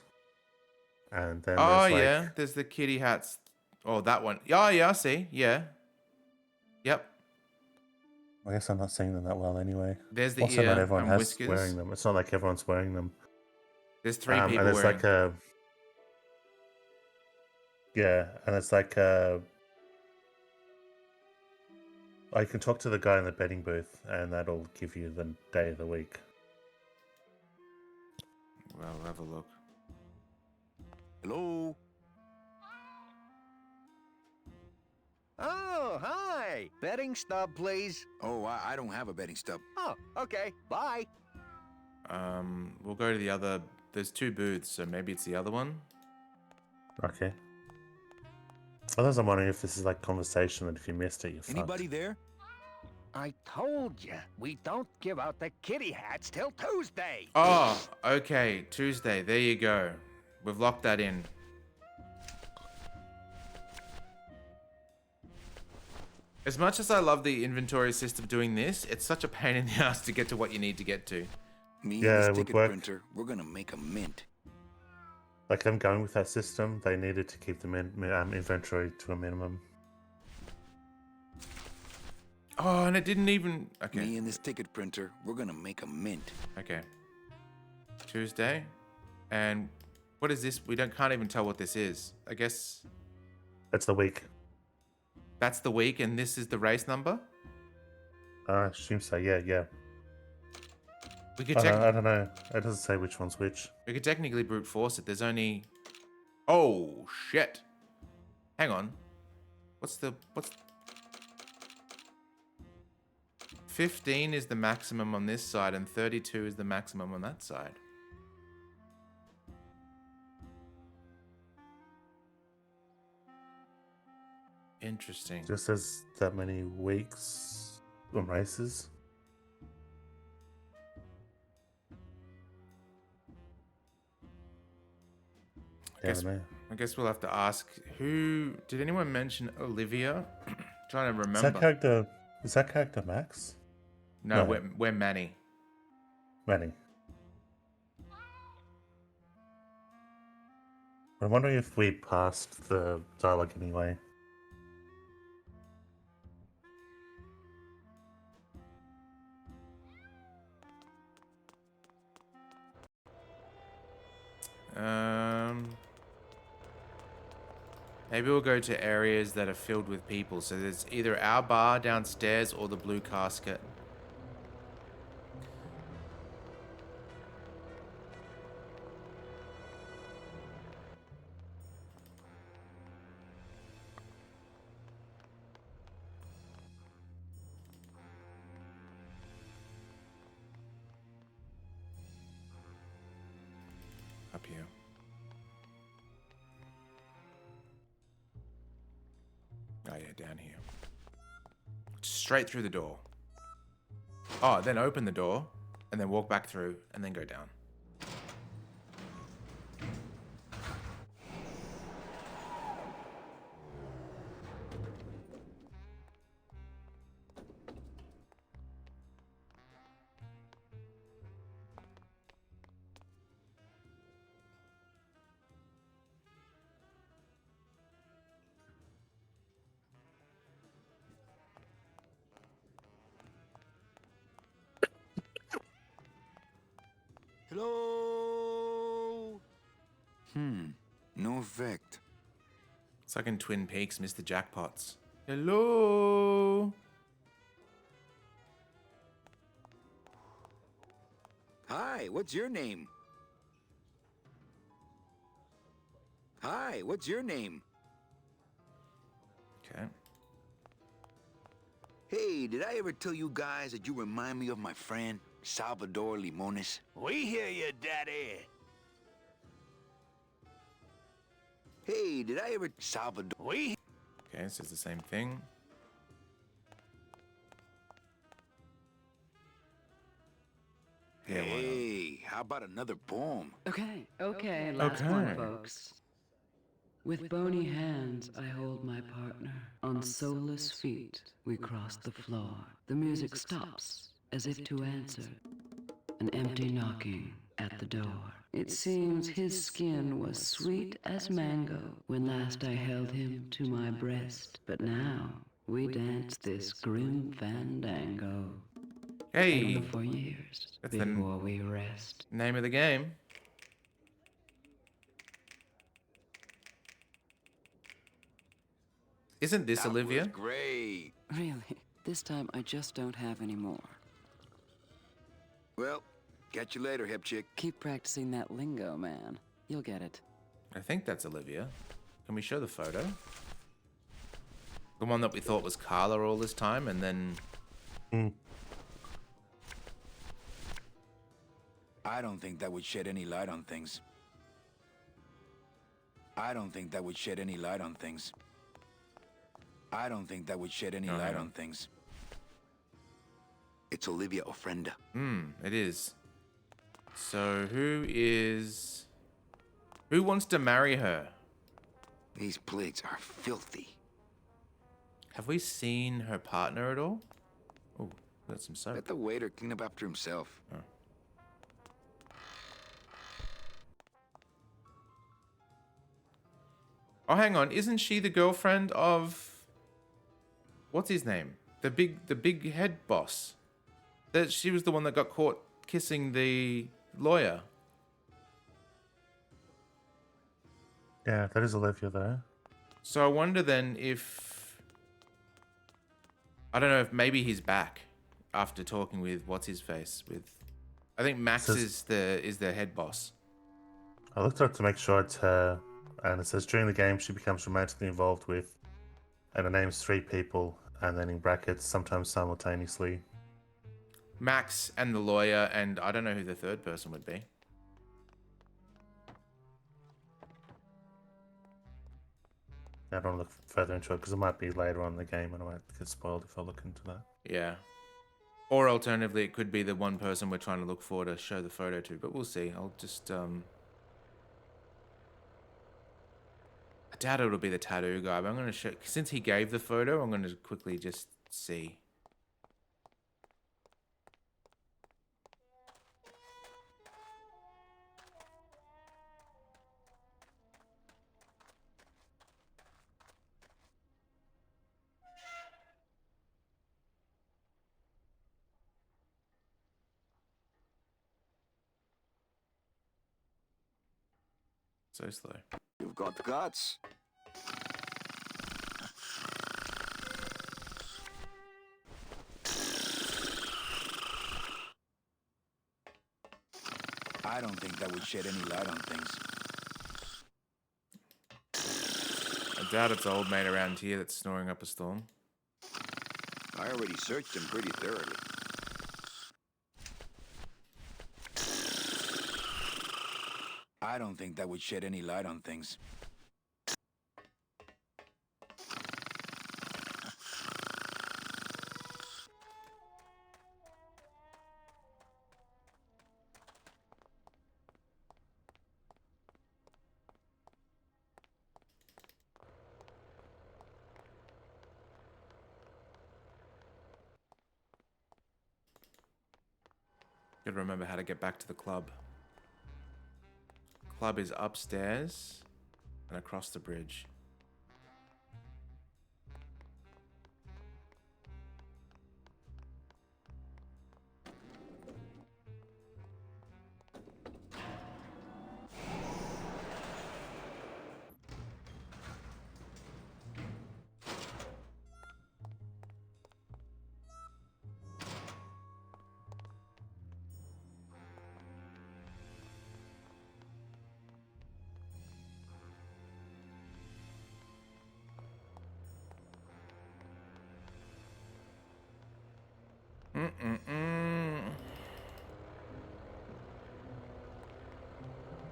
And then Oh, there's like, yeah. There's the kitty hats. Oh, that one. Oh, yeah, I see. Yeah. Yep. I guess I'm not seeing them that well anyway. There's the Also, ear not everyone and has whiskers. wearing them. It's not like everyone's wearing them. There's 3 people and it's wearing. like a and it's like a. I can talk to the guy in the betting booth, and that'll give you the day of the week. Well, we'll have a look. Hello? Oh, hi. Betting stub, please. Oh, I don't have a betting stub. Oh, okay. Bye. We'll go to the other. There's 2 booths, so maybe it's the other one. Okay. Otherwise, I'm wondering if this is like conversation that if you missed it, you're fucked. Anybody there? I told you, we don't give out the kitty hats till Tuesday. Oh, okay. Tuesday. There you go. we've locked that in. As much as I love the inventory system doing this, it's such a pain in the ass to get to what you need to get to. Me Yeah, and it this would ticket work. printer, we're gonna make a mint. Like I'm going with that system. They needed to keep the inventory to a minimum. Oh, and it didn't even... Okay. Me and this ticket printer, we're gonna make a mint. Okay. Tuesday. And what is this? We can't even tell what this is. I guess That's the week. that's the week and this is the race number? I assume so. Yeah. We could, I don't know. It doesn't say which one's which. we could technically brute force it. There's only... Oh, shit. Hang on. What's... 15 is the maximum on this side and 32 is the maximum on that side. Interesting. Just says that many weeks on races. I guess we'll have to ask who... Did anyone mention Olivia? Trying to remember. Is that character Max? No, No. we're Manny. Manny. I'm wondering if we passed the dialogue anyway. Maybe we'll go to areas that are filled with people. So there's either our bar downstairs or the blue casket. Up here. Oh yeah, down here. Straight through the door. Oh, then open the door, and then walk back through, and then go down. Hello? No effect. It's like in Twin Peaks, Mr. Jackpots. Hello? Hi, what's your name? Hi, what's your name? Okay. Hey, did I ever tell you guys that you remind me of my friend, Salvador Limones? We hear you, Daddy. Hey, did I ever... Salvador... Okay, so it's the same thing. Yeah, why not? Hey, how about another poem? Okay, last one, folks. With bony hands, I hold my partner. On soulless feet, we cross the floor. The music stops, as if to answer. An empty knocking at the door. It seems his skin was sweet as mango when last I held him to my breast. But now, we dance this grim fandango. Hey! For years, That's the before we rest. name of the game. Isn't this That Olivia? was great. Really, this time I just don't have any more. Well, catch you later, hip chick. Keep practicing that lingo, man. You'll get it. I think that's Olivia. Can we show the photo? The one that we thought was Carla all this time, and then... I don't think that would shed any light on things. I don't think that would shed any light on things. I don't think that would shed any light on things. It's Olivia Ofrenda. It is. So who is... Who wants to marry her? These plates are filthy. Have we seen her partner at all? Oh, got some soap. Let the waiter clean up after himself. Oh. Oh, hang on. Isn't she the girlfriend of... What's his name? The big head boss. That she was the one that got caught kissing the lawyer. Yeah, that is Olivia though. So I wonder then if... I don't know if maybe he's back after talking with what's-his-face. With, I think Max is the head boss. I looked up to make sure it's her, and it says during the game she becomes romantically involved with, and it names 3 people, and then in brackets, sometimes simultaneously. Max and the lawyer, and I don't know who the third person would be. I don't look further into it because it might be later on in the game and I might get spoiled if I look into that. Yeah. Or alternatively, it could be the one person we're trying to look for to show the photo to, but we'll see. I'll just, I doubt it'll be the tattoo guy, but I'm going to show... Since he gave the photo, I'm going to quickly just see. So slow. You've got guts. I don't think that would shed any light on things. I doubt it's old mate around here that's snoring up a storm. I already searched him pretty thoroughly. I don't think that would shed any light on things. Gotta remember how to get back to the club. Club is upstairs and across the bridge.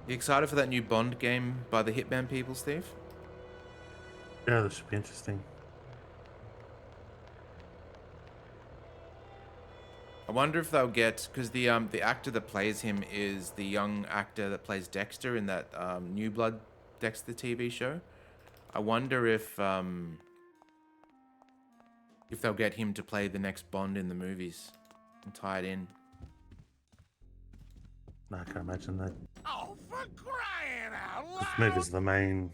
You excited for that new Bond game by the Hitman people, Steve? Yeah, that should be interesting. I wonder if they'll get, because the actor that plays him is the young actor that plays Dexter in that New Blood Dexter TV show. I wonder if they'll get him to play the next Bond in the movies and tie it in. No, I can't imagine that. Oh, for crying out loud! This movie's the main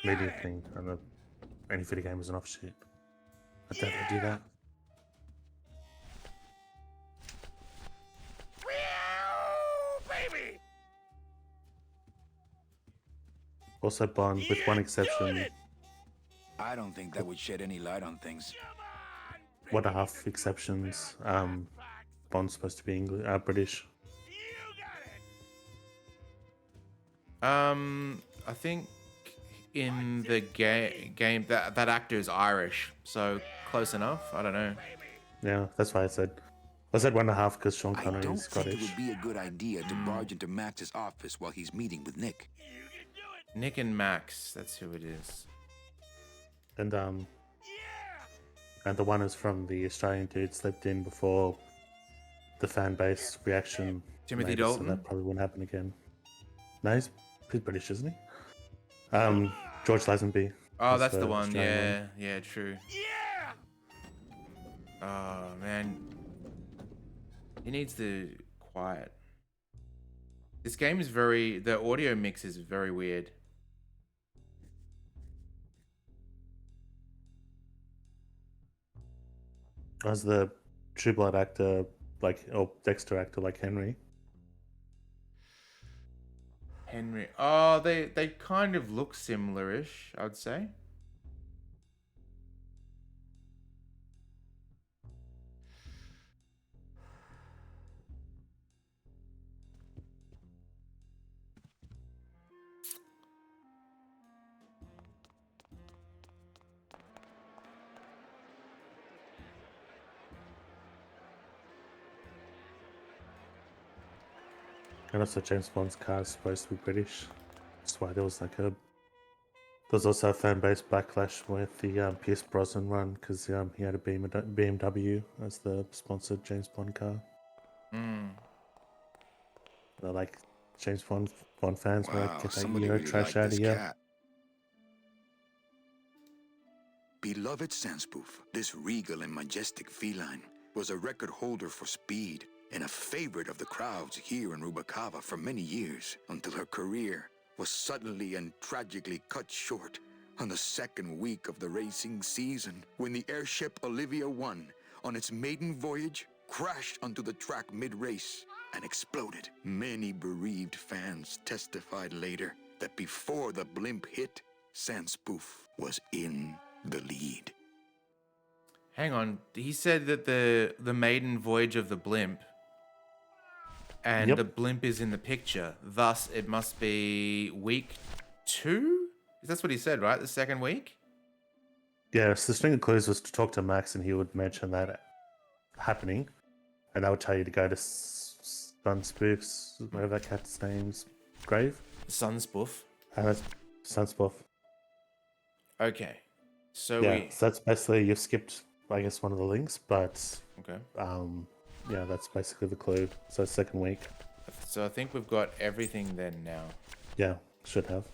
media thing, and any video game is an offshoot. I doubt they do that. Baby! Also Bond, with one exception. I don't think that would shed any light on things. One and a half exceptions. Bond's supposed to be British. I think in the game that actor is Irish, so close enough. I don't know. Yeah, that's why I said 1.5 because Sean I Connery don't is think it Scottish. would be a good idea to barge into Max's office while he's meeting with Nick. Nick and Max, that's who it is. And the one is from the Australian dude slipped in before the fan base reaction. Timothy made it, Dalton? So that probably won't happen again. No, He's British, isn't he? George Lazenby. Oh, is that's the one. Australian Yeah, true. Yeah. Oh man, he needs the quiet. This game is the audio mix is very weird. As the True Blood actor, or Dexter actor, like Henry. Henry. Oh, they kind of look similar-ish, I'd say. And also James Bond's car is supposed to be British. That's why there was there's also a fan base backlash with the Pierce Brosnan run because he had a BMW as the sponsored James Bond car. They're like James Bond fans were like, get that Euro trash out of here. Beloved Sandspoof, this regal and majestic feline, was a record holder for speed and a favorite of the crowds here in Rubacava for many years, until her career was suddenly and tragically cut short on the second week of the racing season, when the airship Olivia 1, on its maiden voyage, crashed onto the track mid-race and exploded. Many bereaved fans testified later that before the blimp hit, Sandspoof was in the lead. Hang on. He said that the maiden voyage of the blimp and the blimp is in the picture. Thus, it must be week 2? That's what he said, right? The second week? Yeah, so the string of clues was to talk to Max and he would mention that happening. And I would tell you to go to Sunspoof's, whatever that cat's name's, grave. Sunspoof. And that's Sunspoof. Okay. So so that's basically, you've skipped, I guess, one of the links, but okay. Yeah, that's basically the clue. So second week. So I think we've got everything then now. Yeah, should have.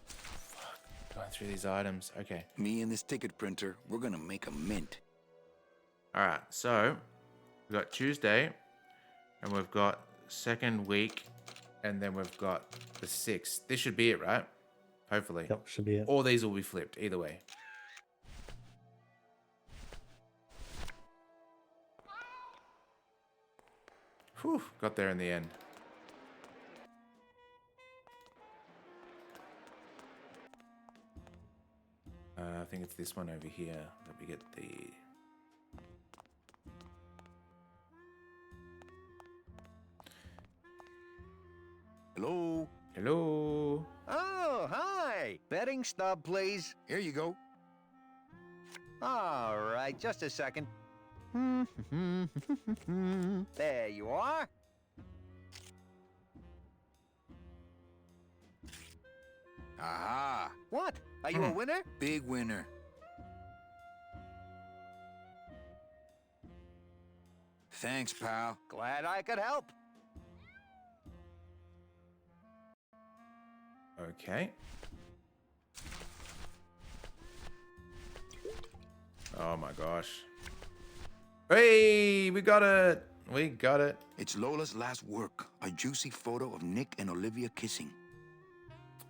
Fuck, going through these items. Okay. Me and this ticket printer, we're gonna make a mint. Alright, so we've got Tuesday, and we've got second week, and then we've got the 6th. This should be it, right? Hopefully. Yep, should be it. All these will be flipped, either way. Whew, got there in the end. I think it's this one over here that we get the... Hello? Hello? Oh, hi. Betting stub, please. Here you go. All right, just a second. There you are. Aha! What? Are you a winner? Big winner. Thanks, pal. Glad I could help. Okay. Oh my gosh. Hey, we got it. We got it. It's Lola's last work, a juicy photo of Nick and Olivia kissing.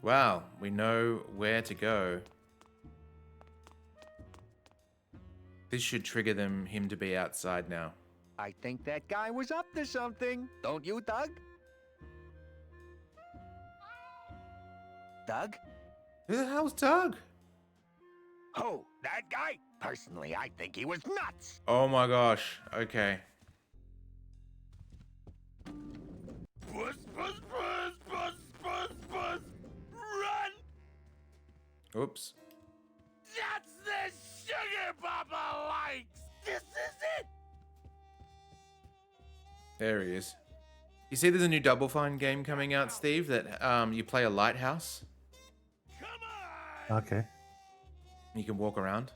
Wow, we know where to go. This should trigger him to be outside now. I think that guy was up to something. Don't you, Doug? Doug? Who the hell's Doug? Oh, that guy? Personally, I think he was nuts. Oh my gosh. Okay. Puss, puss, puss, puss, puss, puss. Run! Oops. That's the sugar Papa likes. This is it. There he is. You see there's a new Double Fine game coming out, Steve, that you play a lighthouse. Come on. Okay. You can walk around.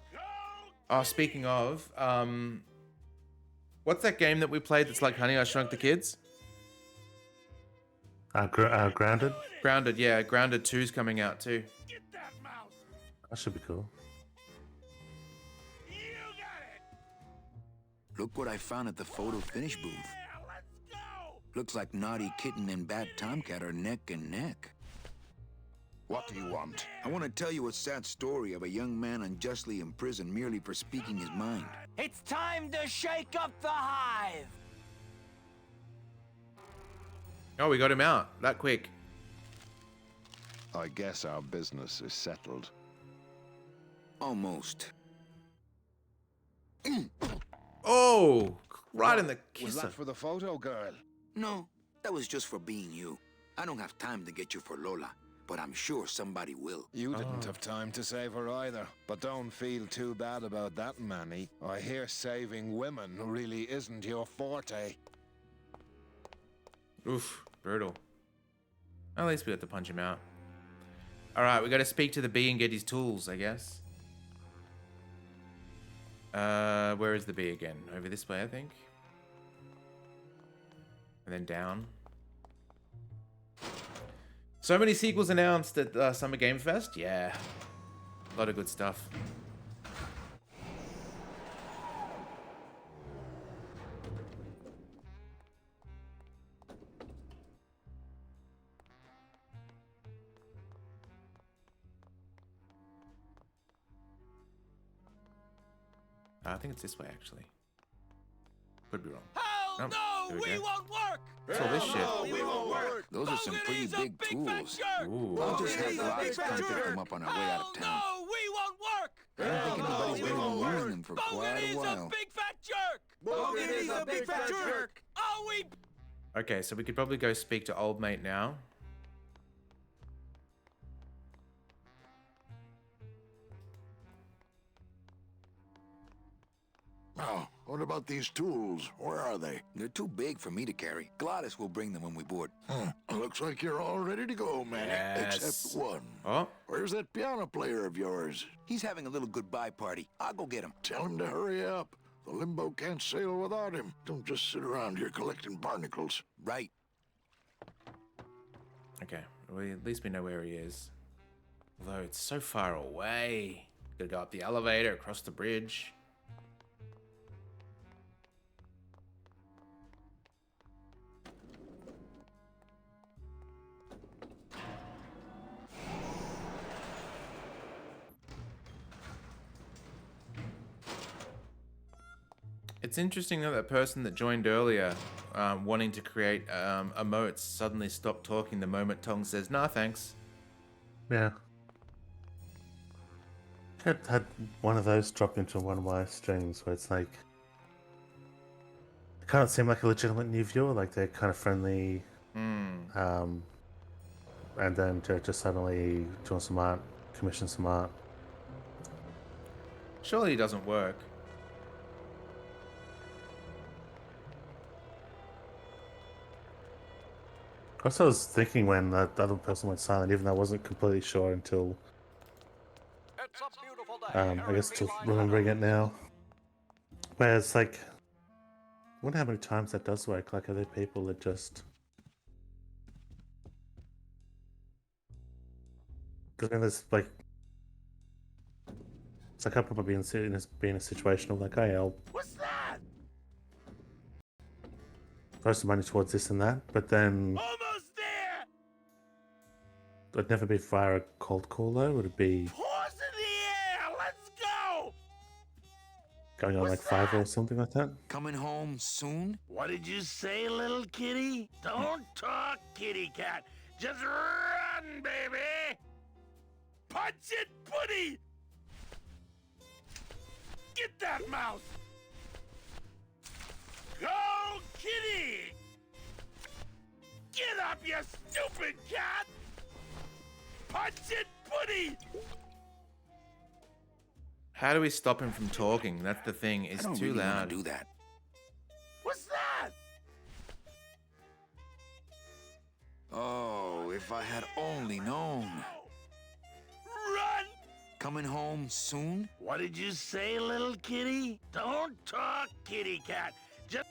Oh, speaking of, what's that game that we played that's like Honey, I Shrunk the Kids? Grounded. Grounded, yeah. Grounded 2's coming out too. Get that mouse. That should be cool. You got it. Look what I found at the photo finish booth. Yeah, let's go. Looks like Naughty Kitten and Bad Tomcat are neck and neck. What do you want? I want to tell you a sad story of a young man unjustly imprisoned merely for speaking his mind. It's time to shake up the hive. Oh, we got him out that quick. I guess our business is settled. Almost. Oh, right in the Was kisser. that for the photo girl? No, that was just for being you. I don't have time to get you for Lola, but I'm sure somebody will. You didn't have time to save her either. But don't feel too bad about that, Manny. I hear saving women really isn't your forte. Oof, brutal. At least we got to punch him out. All right, we got to speak to the bee and get his tools, I guess. Where is the bee again? Over this way, I think. And then down. So many sequels announced at Summer Game Fest. Yeah, a lot of good stuff. I think it's this way, actually. Could be wrong. Hell here no, we we go. won't work. What's all this shit? No, we won't work. Those are some pretty Bogarty's a big big fat tools. jerk. Ooh. I'll just have Bogarty's a Gladys big fat come pick jerk. them up on our way out of town. No, we won't work. I don't think anybody's been using them for quite a Bogarty's a while. big fat jerk. Bogarty's a big fat jerk. Oh, we... Okay, so we could probably go speak to old mate now. Now, what about these tools? Where are they? They're too big for me to carry. Gladys will bring them when we board. Looks like you're all ready to go, man. Yes. Except one. Oh, Where's that piano player of yours? He's having a little goodbye party. I'll go get him. Tell him to hurry up. The limbo can't sail without him. Don't just sit around here collecting barnacles. Right. okay. Well, at least we know where he is. Although it's so far away. Gotta go up the elevator, across the bridge. It's interesting that that person that joined earlier, wanting to create emotes, suddenly stopped talking the moment Tong says, "Nah, thanks." Yeah. I had one of those drop into one of my streams where it's like, it kind of seemed like a legitimate new viewer, like they're kind of friendly, and then to just suddenly join some art, commission some art. Surely it doesn't work. Also, I was thinking when that other person went silent, even though I wasn't completely sure until, I guess, to remembering it now. Where it's like, I wonder how many times that does work. Like, are there people that just... Because then there's like... It's like I'll probably be in a situation of like, hey, I'll What's that? throw some money towards this and that, but then Almost there. it'd never be via a cold call though. Would it be Paws in the air. Let's go. going on like Fiverr or something like that? Coming home soon? What did you say, little kitty? Don't talk, kitty cat. Just run, baby. Punch it, buddy. Get that mouse. Go, kitty. Get up, you stupid cat. Punch it, buddy. How do we stop him from talking? That's the thing. I It's don't too really loud. want to do that. What's that? Oh, if I had only known. Run. Coming home soon? What did you say, little kitty? Don't talk, kitty cat. Just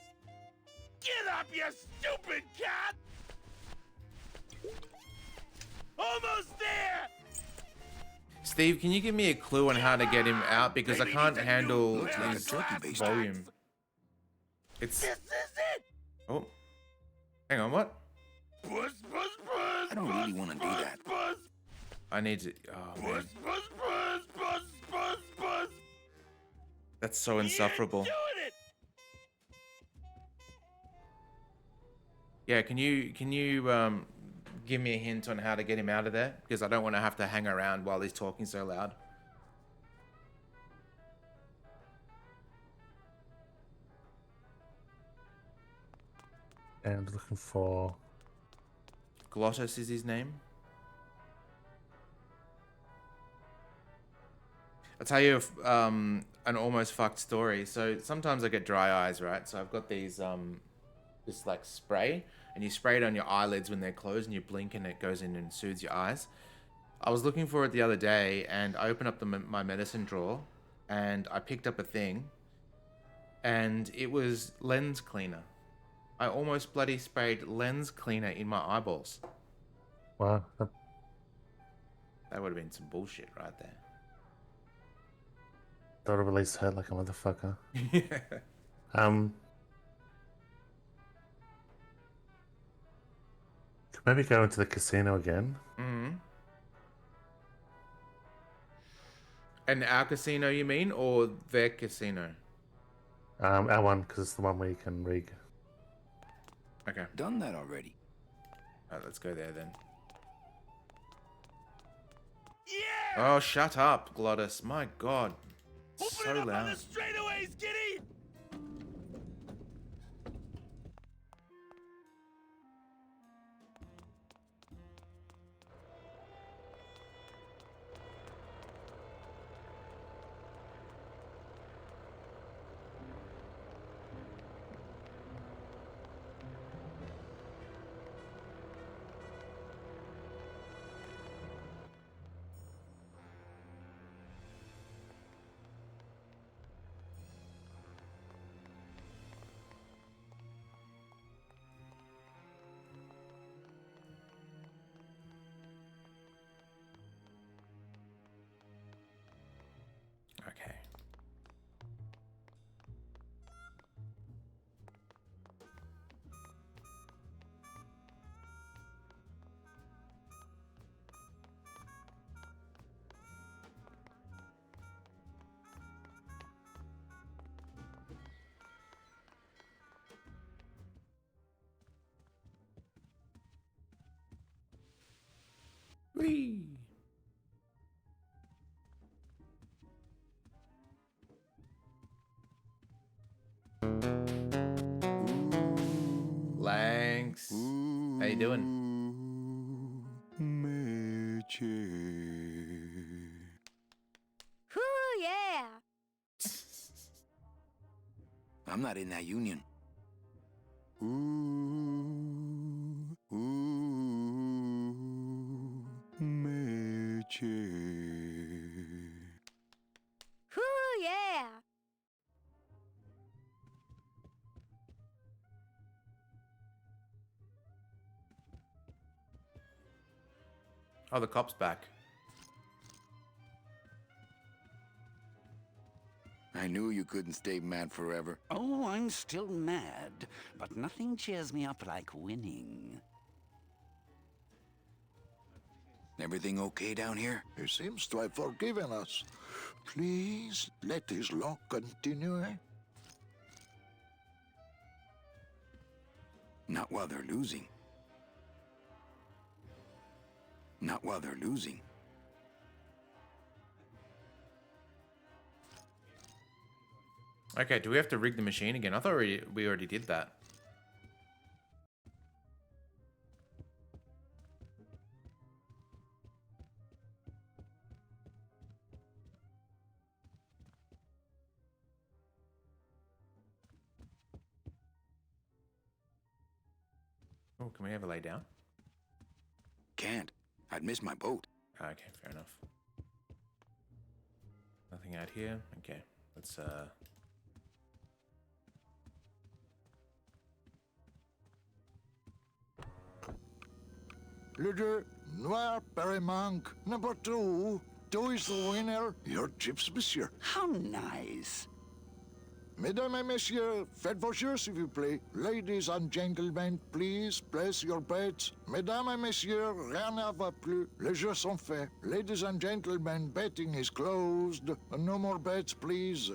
get up, you stupid cat. Steve, can you give me a clue on how to get him out? Because I can't handle Looks like a his turkey baster. volume. It's... This is it! Oh. Hang on, what? Puss, puss, puss, I don't really want to do that. puss, I need to... Oh, man. puss, puss, puss, puss, puss, puss. That's so insufferable. You're doing it! Yeah, can you give me a hint on how to get him out of there? Because I don't want to have to hang around while he's talking so loud. And looking for... Glottis is his name. I'll tell you an almost fucked story. So sometimes I get dry eyes, right? So I've got these this like spray, and you spray it on your eyelids when they're closed, and you blink, and it goes in and soothes your eyes. I was looking for it the other day, and I opened up my medicine drawer, and I picked up a thing, and it was lens cleaner. I almost bloody sprayed lens cleaner in my eyeballs. Wow. That would have been some bullshit right there. Thought it released hurt like a motherfucker. Could maybe go into the casino again. Mm-hmm. And our casino, you mean, or their casino? Our one, because it's the one where you can rig. Okay. Done that already. Alright, let's go there then. Yeah! Oh, shut up, Glottis. My god. It's Open it so up on loud. the straightaways, Giddy! Okay. Whee! Lanks. How you doing? Whoo, yeah. I'm not in that union. Whoo, yeah. Oh, the cop's back. I knew you couldn't stay mad forever. Oh, I'm still mad, but nothing cheers me up like winning. Everything okay down here? He seems to have forgiven us. Please let his luck continue. Not while they're losing. Not while they're losing. Okay, do we have to rig the machine again? I thought we already did that. Oh, can we ever lay down? Can't. I'd miss my boat. Okay, fair enough. Nothing out here. Okay, let's Leader Noir Perrimanque, number 2. 32 is the winner. Your chips, monsieur. How nice. Mesdames et messieurs, faites vos jeux, s'il vous plaît. Ladies and gentlemen, please place your bets. Mesdames et messieurs, rien ne va plus. Les jeux sont faits. Ladies and gentlemen, betting is closed. No more bets, please.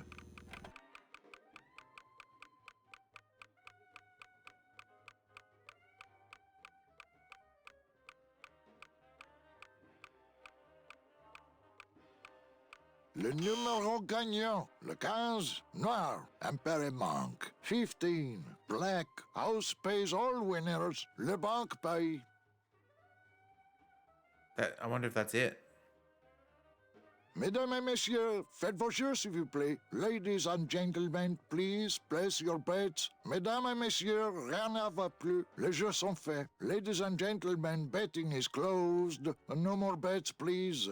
Le numéro gagnant, le 15, noir, impair manque. 15, black, house pays all winners, le banque paye. I wonder if that's it. Mesdames et messieurs, faites vos jeux, s'il vous plaît. Ladies and gentlemen, please place your bets. Mesdames et messieurs, rien ne va plus. Les jeux sont faits. Ladies and gentlemen, betting is closed. No more bets, please.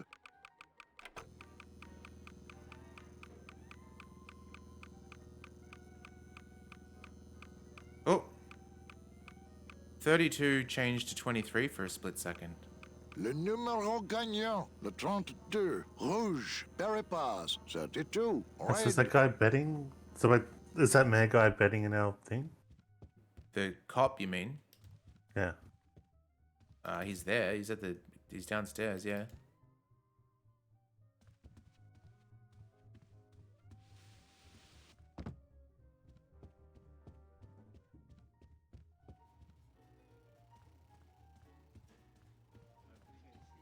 Oh. 32 changed to 23 for a split second. Le numéro gagnant, le 32, rouge, Peripas, 32, That's just red. that guy betting? So wait, is that mayor guy betting in our thing? The cop, you mean? Yeah. He's there. He's downstairs, yeah.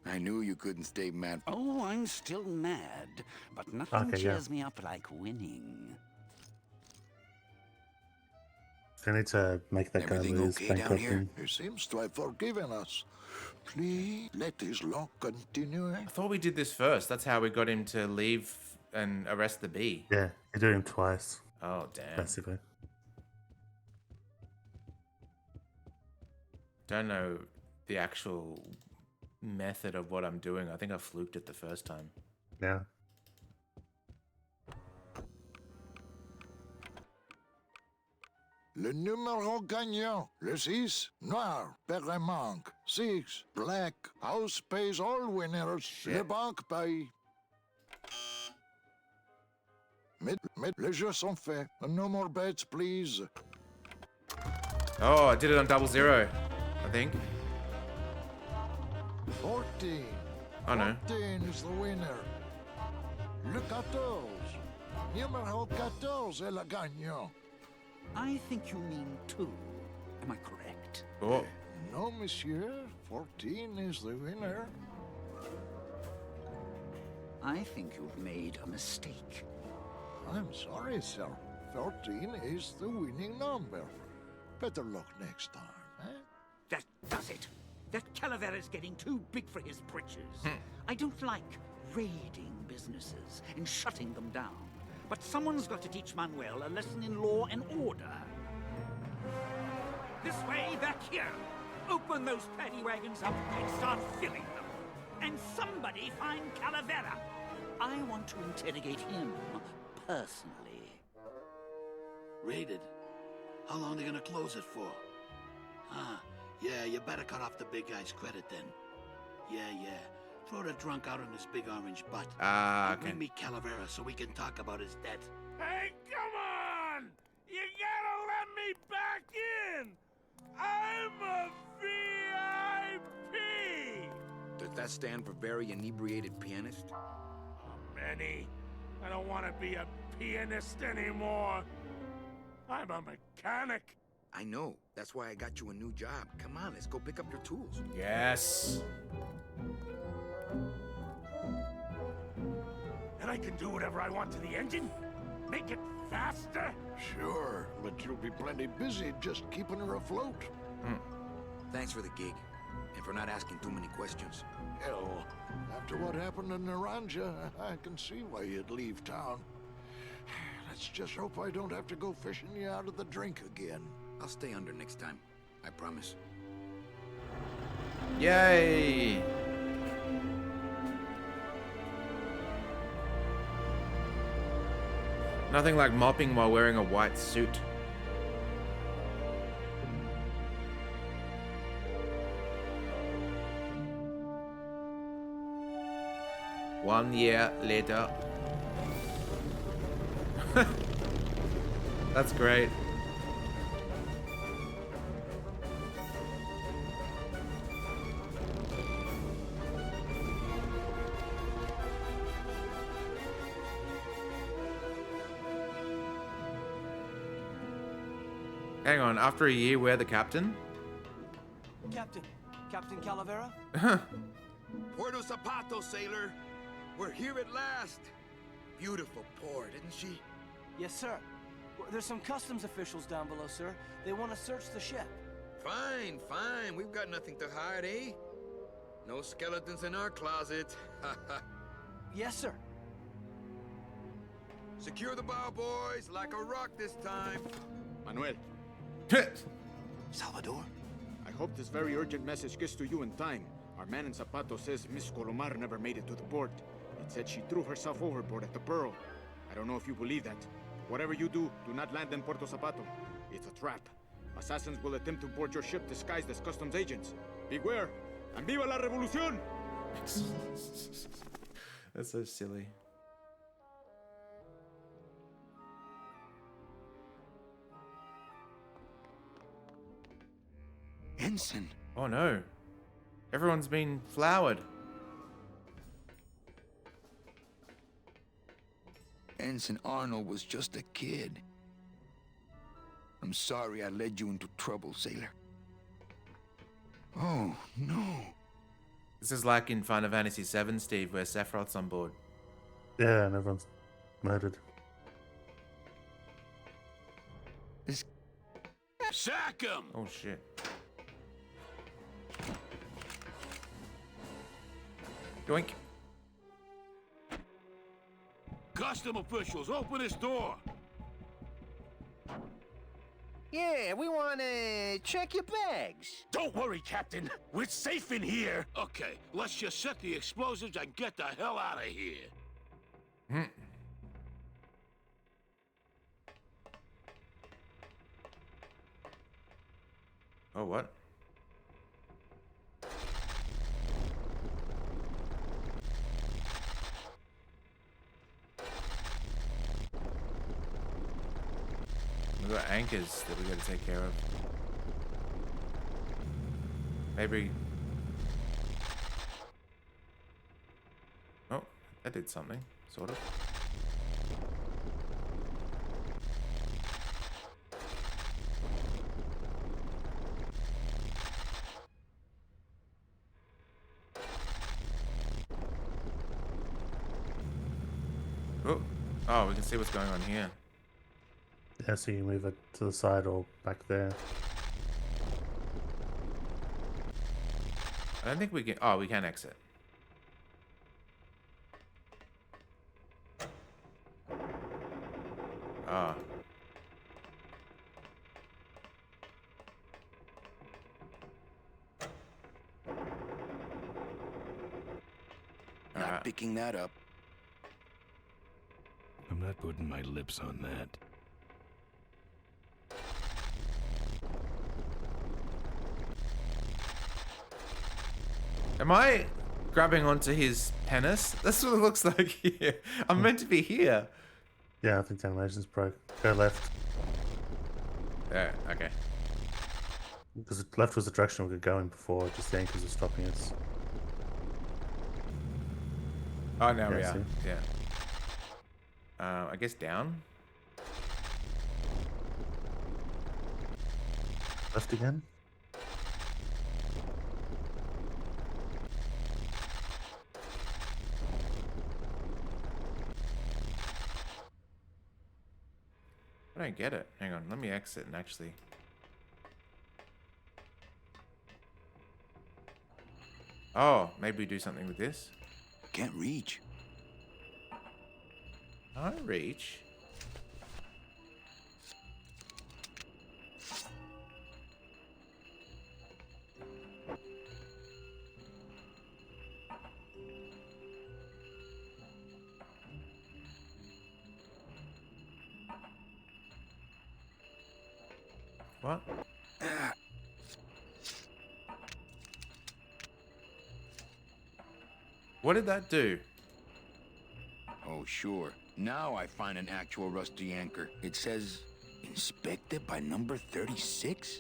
I knew you couldn't stay mad. Oh, I'm still mad, but nothing Okay, yeah. cheers me up like winning. So I need to make that guy Everything lose okay down bankrupting. here? He seems to have forgiven us. Please let his luck continue. I thought we did this first. That's how we got him to leave and arrest the bee. Yeah, you do him twice, Oh, damn. basically. Don't know the actual method of what I'm doing. I think I fluked it the first time. Yeah. Le numéro gagnant, le 6, noir, père manque. 6, black, house pays all winners, le banque paye. Mais les jeux sont faits. No more bets, please. Oh, I did it on 00, I think. 14. Oh, no. 14 is the winner. Le 14. Numéro 14 est le gagnant. I think you mean 2. Am I correct? Oh. No, monsieur. 14 is the winner. I think you've made a mistake. I'm sorry, sir. 14 is the winning number. Better luck next time, eh? That does it. That Calavera's getting too big for his britches. I don't like raiding businesses and shutting them down. But someone's got to teach Manuel a lesson in law and order. This way, back here. Open those paddy wagons up and start filling them. And somebody find Calavera. I want to interrogate him personally. Raided? How long are they gonna close it for? Huh? Yeah, you better cut off the big guy's credit then. Yeah. Throw the drunk out on his big orange butt. Ah, okay. Bring me Calavera so we can talk about his debt. Hey, come on! You gotta let me back in! I'm a VIP! Does that stand for very inebriated pianist? Manny, I don't want to be a pianist anymore. I'm a mechanic. I know. That's why I got you a new job. Come on, let's go pick up your tools. Yes. And I can do whatever I want to the engine? Make it faster? Sure, but you'll be plenty busy just keeping her afloat. Thanks for the gig, and for not asking too many questions. Hell, after what happened in Naranja, I can see why you'd leave town. Let's just hope I don't have to go fishing you out of the drink again. I'll stay under next time. I promise. Yay! Nothing like mopping while wearing a white suit. 1 year later. That's great. Hang on, after a year, we're the captain? Captain Calavera? Puerto Zapato, sailor. We're here at last. Beautiful port, isn't she? Yes, sir. There's some customs officials down below, sir. They want to search the ship. Fine, fine. We've got nothing to hide, eh? No skeletons in our closet. Yes, sir. Secure the bow, boys, like a rock this time. Manuel. Salvador? I hope this very urgent message gets to you in time. Our man in Zapato says Miss Colomar never made it to the port. It said she threw herself overboard at the Pearl. I don't know if you believe that. Whatever you do, do not land in Puerto Zapato. It's a trap. Assassins will attempt to board your ship disguised as customs agents. Beware, and viva la revolución! That's so silly. Ensign. Oh no. Everyone's been flowered. Ensign Arnold was just a kid. I'm sorry I led you into trouble, sailor. Oh, no. This is like in Final Fantasy VII, Steve, where Sephiroth's on board. Yeah, and everyone's murdered. Sack him! Oh shit. Yoink. Custom officials, open this door! Yeah, we want to check your bags. Don't worry, Captain. We're safe in here. Okay, let's just set the explosives and get the hell out of here. Oh, what? We've got anchors that we gotta take care of. Maybe. Oh, that did something, sort of. Oh, we can see what's going on here. Yeah, so you move it to the side or back there. I don't think we can. Oh, we can exit. Ah. Not picking that up. I'm not putting my lips on that. Am I grabbing onto his penis? That's what it looks like here. I'm meant to be here. Yeah, I think the animation's broke. Go left. There, okay. Because left was the direction we could go in before, just the anchors are stopping us. Oh, now Yeah, we are. see? Yeah. I guess down? Left again? I don't get it. Hang on, let me exit and actually... Oh, maybe we do something with this? Can't reach. I reach. What? What did that do? Oh, sure. Now I find an actual rusty anchor. It says, inspected by number 36?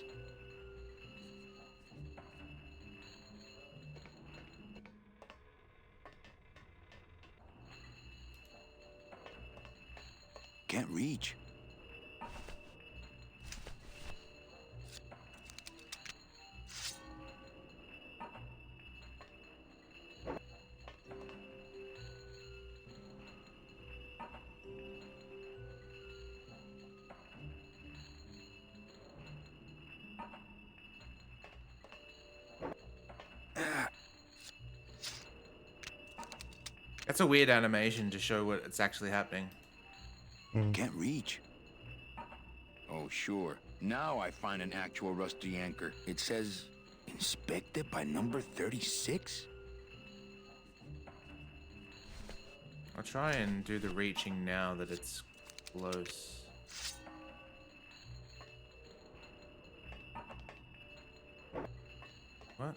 Can't reach. That's a weird animation to show what it's actually happening. Can't reach. Oh, sure. Now I find an actual rusty anchor. It says, inspected by number 36? I'll try and do the reaching now that it's close. What?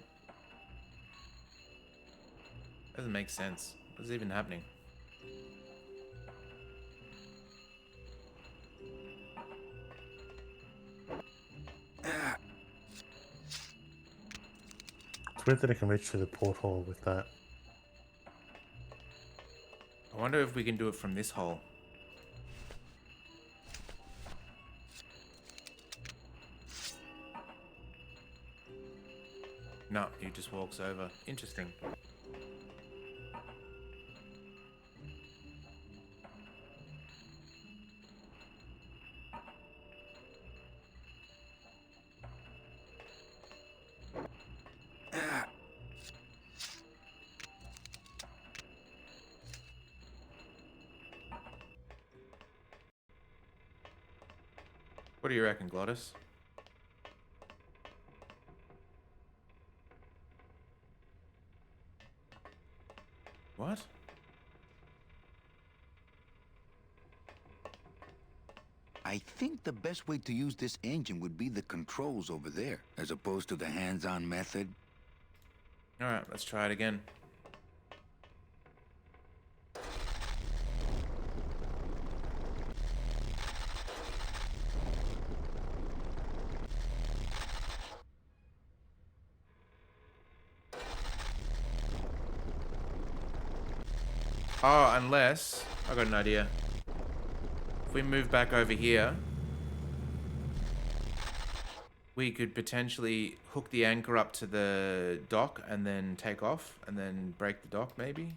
Doesn't make sense. What's even happening? It's weird that it can reach through the porthole with that. I wonder if we can do it from this hole. No, he just walks over. Interesting. What do you reckon, Glottis? What? I think the best way to use this engine would be the controls over there, as opposed to the hands-on method. Alright, let's try it again. Oh, unless... I got an idea. If we move back over here, we could potentially hook the anchor up to the dock and then take off and then break the dock, maybe?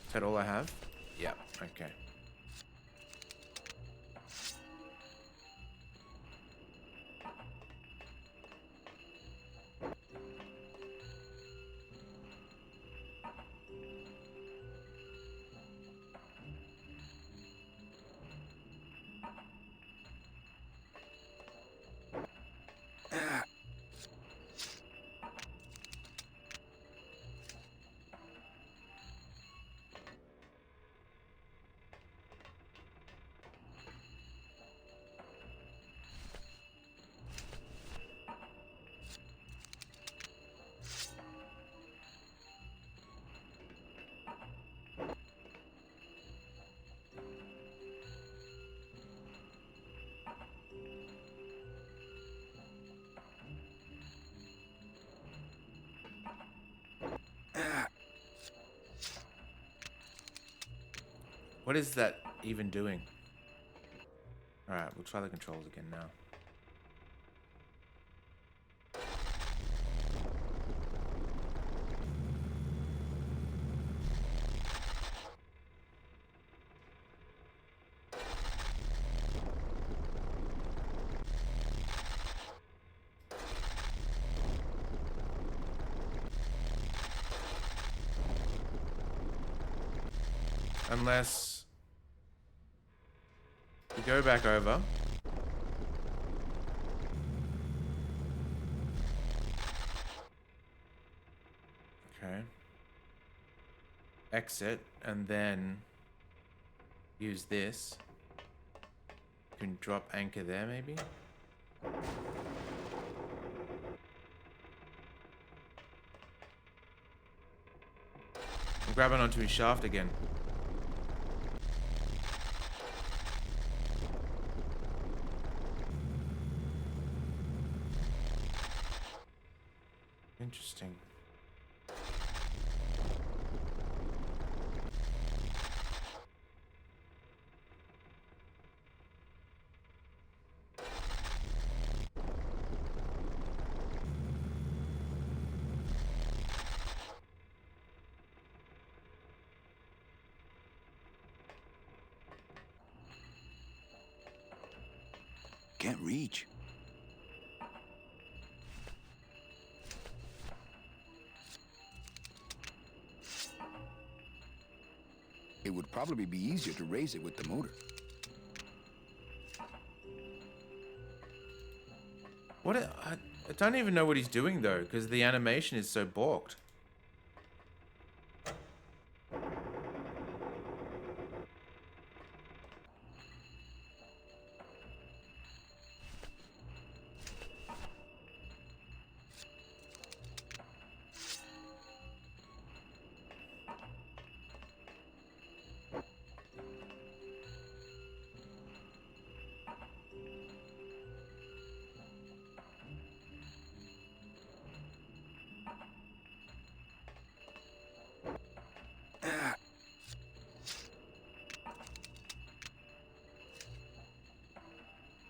Is that all I have? Yeah, okay. What is that even doing? Alright, we'll try the controls again now. Unless we go back over. Okay. Exit and then use this. You can drop anchor there maybe. grabbing onto his shaft again. Interesting. Can't reach. It would probably be easier to raise it with the motor. I don't even know what he's doing though, because the animation is so balked.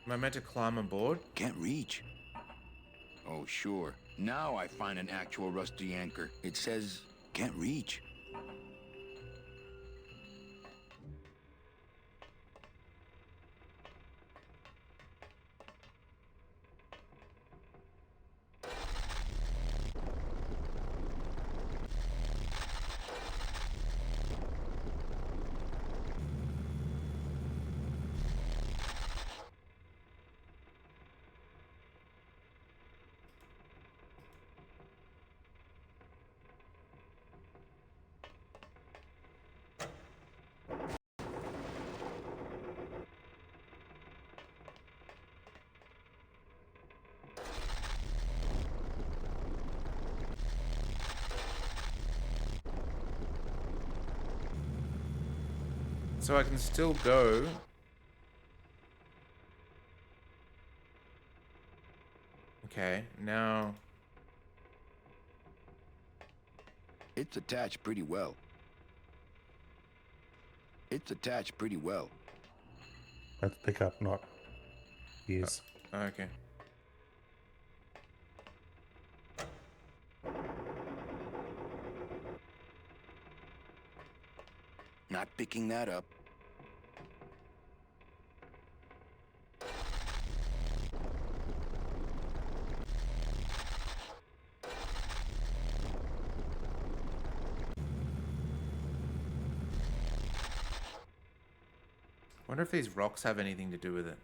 Am I meant to climb aboard? Can't reach. Oh, sure. Now I find an actual rusty anchor. It says, can't reach. So I can still go. Okay, now... It's attached pretty well. It's attached pretty well. Let's pick up, not use. Okay. Not picking that up. Wonder if these rocks have anything to do with it.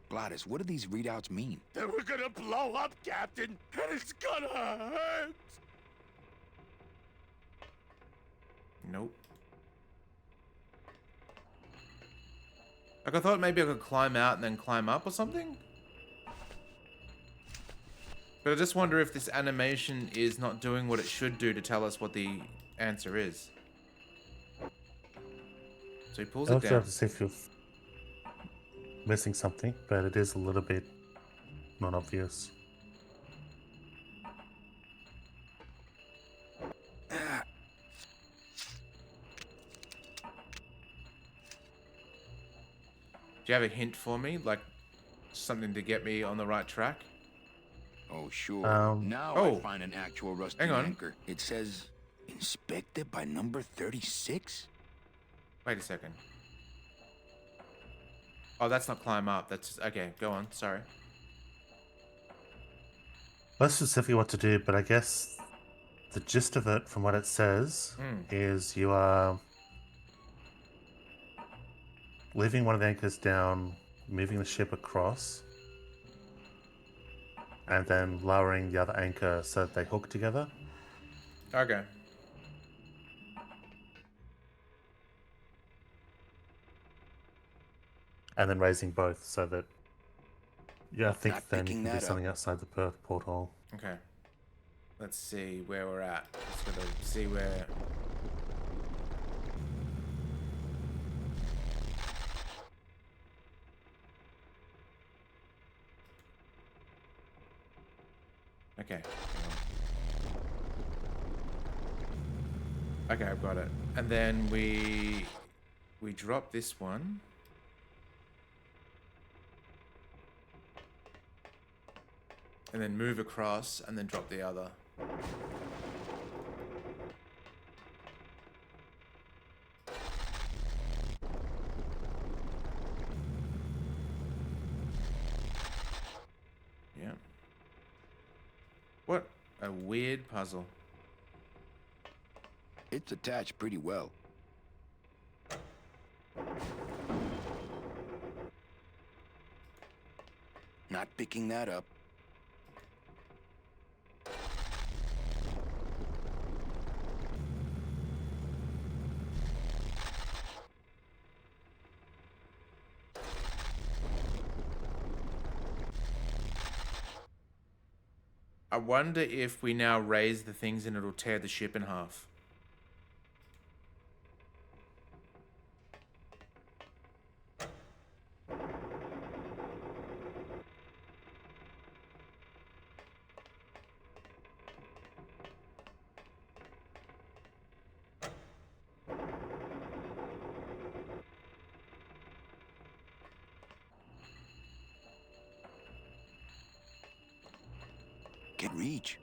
Gladys, what do these readouts mean? That we're gonna blow up, Captain, and it's gonna hurt. Nope. Like, I thought maybe I could climb out and then climb up or something? But I just wonder if this animation is not doing what it should do to tell us what the answer is. So he pulls it Also down. have to see if you're missing something, but it is a little bit not obvious. Do you have a hint for me? Like, something to get me on the right track? Oh, sure. Now Oh. I find an actual rusty Hang on. anchor. It says, inspected by number 36? Wait a second. Oh, that's not climb up. That's... Okay, go on. Sorry. Not specifically what to do, but I guess the gist of it, from what it says, is you are leaving one of the anchors down, moving the ship across, and then lowering the other anchor so that they hook together. Okay. And then raising both so that... Yeah, I think Not then you picking can do that something outside the porthole. Okay. let's see where we're at. Just gotta see where. Okay. Okay, I've got it. And then we drop this one. And then move across and then drop the other. Yeah. What a weird puzzle. It's attached pretty well. Not picking that up. I wonder if we now raise the things and it'll tear the ship in half. Can't reach.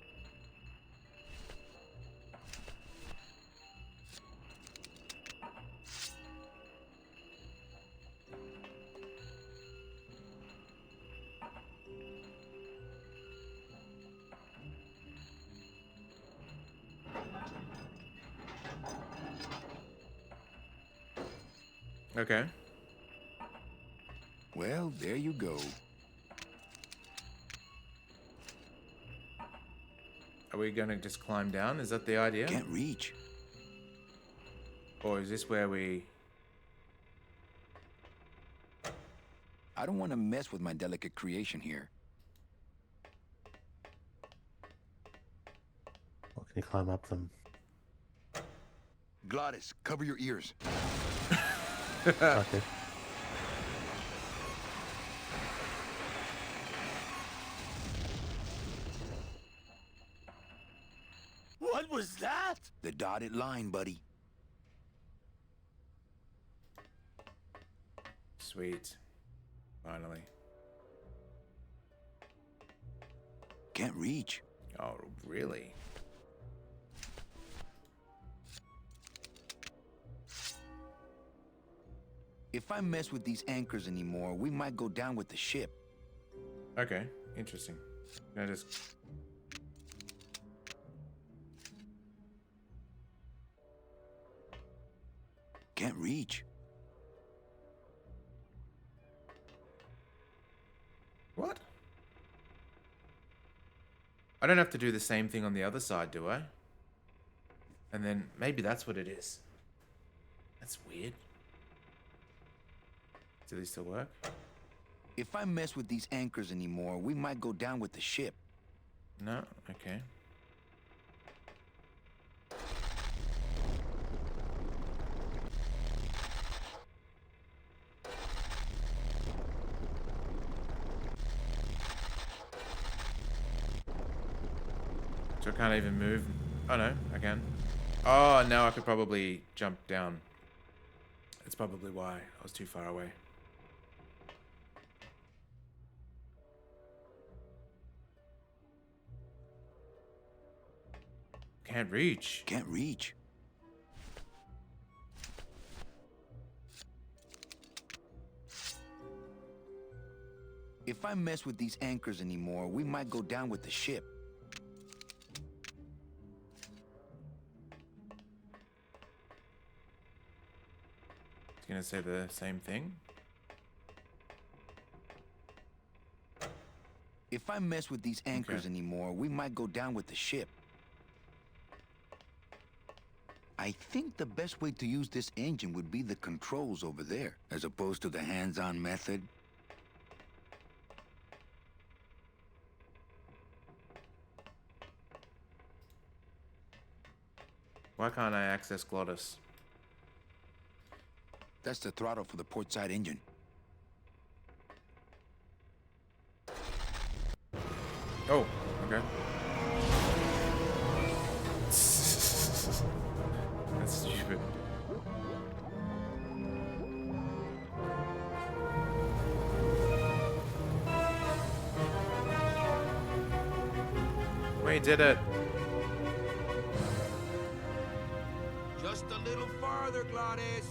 Okay. Well, there you go. Are we gonna just climb down? Is that the idea? Can't reach. Or is this where we... I don't want to mess with my delicate creation here. Well, can you climb up them? Glottis, cover your ears. Okay. What was that? The dotted line, buddy. Sweet. Finally. Can't reach. Oh, really? If I mess with these anchors anymore, we might go down with the ship. Okay, interesting. Can I just... Can't reach. What? I don't have to do the same thing on the other side, do I? And then maybe that's what it is. That's weird. Do these still work? If I mess with these anchors anymore, we might go down with the ship. No? Okay. So I can't even move. Oh no, I can. Oh, now I could probably jump down. That's probably why I was too far away. Can't reach. Can't reach. If I mess with these anchors anymore, we might go down with the ship. It's gonna say the same thing. If I mess with these anchors anymore, we might go down with the ship. I think the best way to use this engine would be the controls over there, as opposed to the hands-on method. Why can't I access Glottis? That's the throttle for the port side engine. Oh, okay. That's stupid. We did it. Just a little farther, Glottis.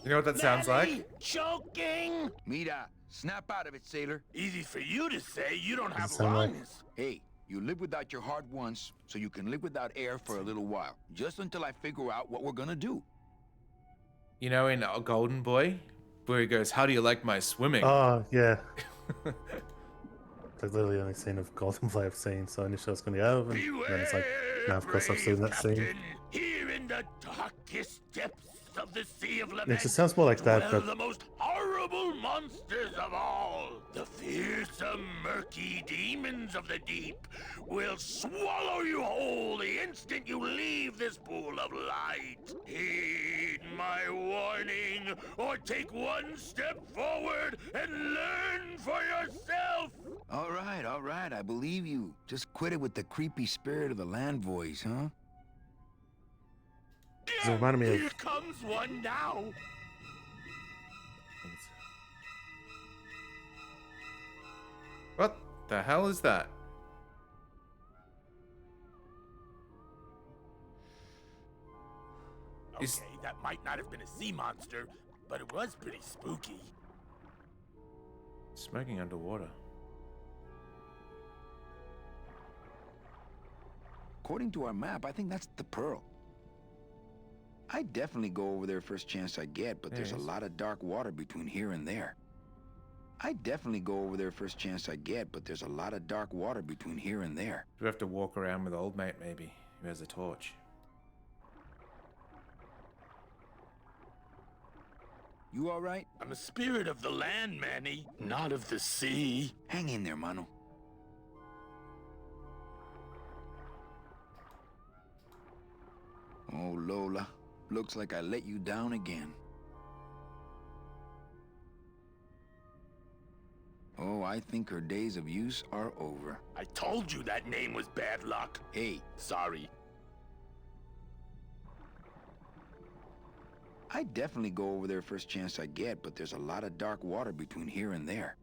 You know what that sounds like? Choking? Mira, snap out of it, sailor. Easy for you to say. You don't have sound like- lungs. Hey, you live without your heart once, so you can live without air for a little while. Just until I figure out what we're gonna do. You know, in Golden Boy, where he goes, "How do you like my swimming?" Oh, yeah. Like literally the only scene of Golden Boy I've seen, so initially I was going to go, and then it's like, now of course I've seen that scene. Captain, here in the darkest depths of the Sea of Lament, It just sounds more like that, dwell but the most horrible monsters of all. The fearsome, murky demons of the deep will swallow you whole the instant you leave this pool of light. Heed my warning, or take one step forward and learn for yourself. All right, I believe you. Just quit it with the creepy spirit of the land voice, huh? it reminded me Here of comes one now. What the hell is that? Okay, that might not have been a sea monster, but it was pretty spooky. Smoking underwater. According to our map, I think that's the Pearl. I'd definitely go over there first chance I get, but there's a lot of dark water between here and there. I'd definitely go over there first chance I get, but there's a lot of dark water between here and there. Do we have to walk around with old mate, maybe, who has a torch? You all right? I'm a spirit of the land, Manny, not of the sea. Hang in there, mano. Oh, Lola. Looks like I let you down again. Oh, I think her days of use are over. I told you that name was bad luck. Hey, Sorry. I'd definitely go over there first chance I get, but there's a lot of dark water between here and there.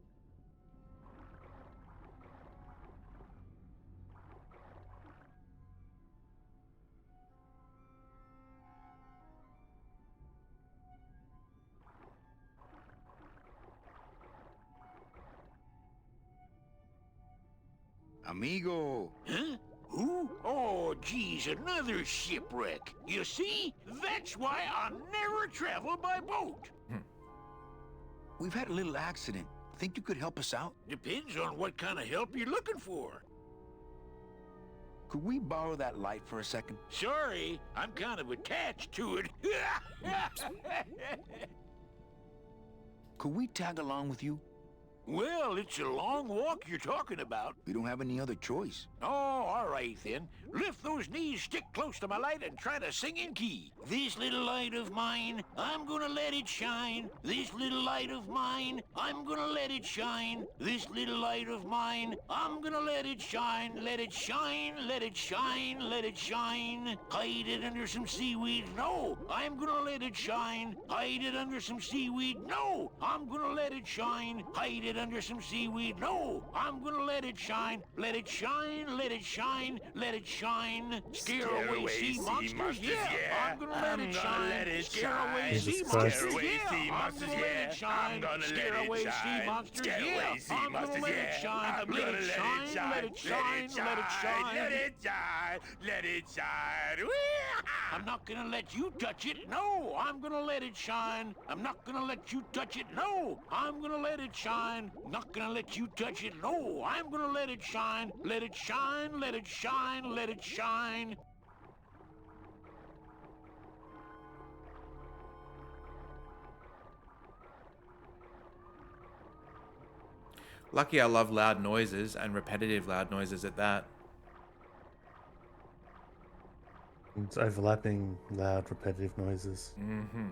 Amigo! Huh? Who? Oh, geez, another shipwreck. You see? That's why I'll never travel by boat. We've had a little accident. Think you could help us out? Depends on what kind of help you're looking for. Could we borrow that light for a second? Sorry, I'm kind of attached to it. Could we tag along with you? Well, it's a long walk you're talking about. We don't have any other choice. Oh, all right then. Lift those knees, stick close to my light, and try to sing in key. This little light of mine, I'm gonna let it shine. This little light of mine, I'm gonna let it shine. This little light of mine, I'm gonna let it shine. Let it shine, let it shine, let it shine. Hide it under some seaweed. No, I'm gonna let it shine. Hide it under some seaweed. No, I'm gonna let it shine. Hide it it under some seaweed. No, I'm gonna let it shine. Let it shine, let it shine, let it shine. Scare away sea monsters, yeah. I'm gonna let it shine. Scare away sea monsters, yeah. I'm gonna let it shine. Scare away sea monsters, yeah. I'm gonna let it shine. Let it shine, let it shine, let it shine. Let it shine, let it shine. I'm not gonna let you touch it. No, I'm gonna let it shine. I'm not gonna let you touch it. No, I'm gonna let it shine. Not gonna let you touch it. No, I'm gonna let it shine. Let it shine, let it shine, let it shine. Lucky I love loud noises and repetitive loud noises at that. It's overlapping, loud, repetitive noises. Mm-hmm.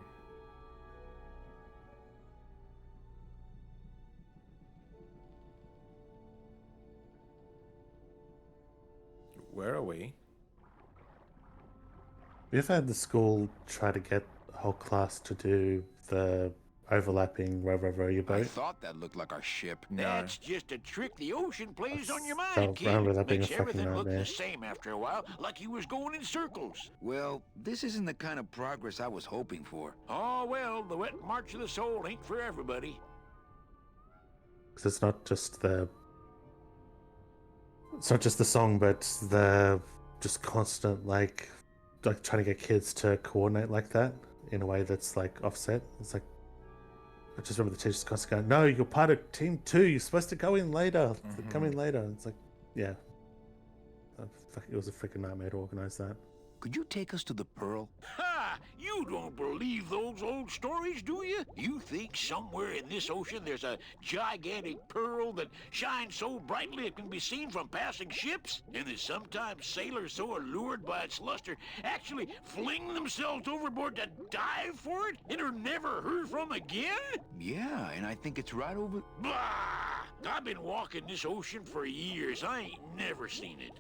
Where are we? We ever had the school try to get the whole class to do the overlapping row your boat? I thought that looked like our ship. That's just a trick the ocean plays on your mind, I kid. remember that being Makes a fucking everything look nightmare. the same after a while, like you was going in circles. Well, this isn't the kind of progress I was hoping for. Oh, well, the wet march of the soul ain't for everybody. Because it's not just the song, but the just constant like trying to get kids to coordinate like that in a way that's like offset. It's like, I just remember the teachers constantly going, "No, you're part of team 2. You're supposed to go in later. Come in later." And it's like, yeah, it was a freaking nightmare to organize that. Could you take us to the Pearl? Ha! You don't believe those old stories, do you? You think somewhere in this ocean there's a gigantic pearl that shines so brightly it can be seen from passing ships? And that sometimes sailors so allured by its luster actually fling themselves overboard to dive for it and are never heard from again? Yeah, and I think it's right over... Bah! I've been walking this ocean for years. I ain't never seen it.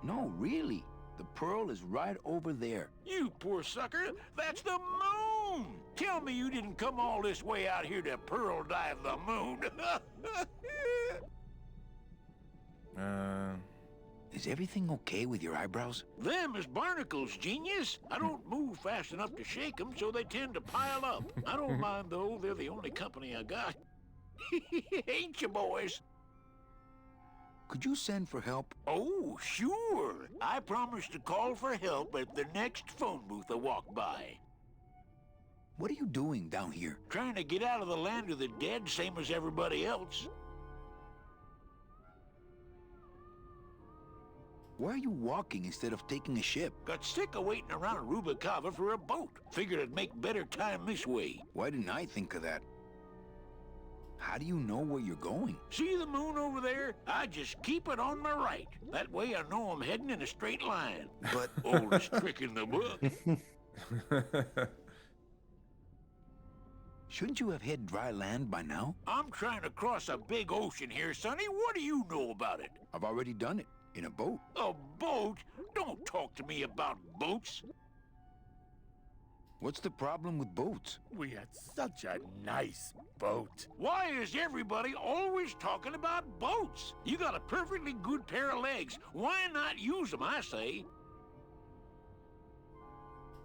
No, really. The Pearl is right over there. You poor sucker, that's the moon! Tell me you didn't come all this way out here to pearl dive the moon. Is everything okay with your eyebrows? Them is barnacles, genius. I don't move fast enough to shake them, so they tend to pile up. I don't mind, though. They're the only company I got. Ain't you, boys? Could you send for help? Oh, sure. I promise to call for help at the next phone booth I walk by. What are you doing down here? Trying to get out of the land of the dead, same as everybody else. Why are you walking instead of taking a ship? Got sick of waiting around Rubacava for a boat. Figured I'd make better time this way. Why didn't I think of that? How do you know where you're going? See the moon over there? I just keep it on my right. That way I know I'm heading in a straight line. But... Oldest trick in the book. Shouldn't you have hit dry land by now? I'm trying to cross a big ocean here, Sonny. What do you know about it? I've already done it. In a boat. A boat? Don't talk to me about boats. What's the problem with boats? We had such a nice boat. Why is everybody always talking about boats? You got a perfectly good pair of legs. Why not use them, I say?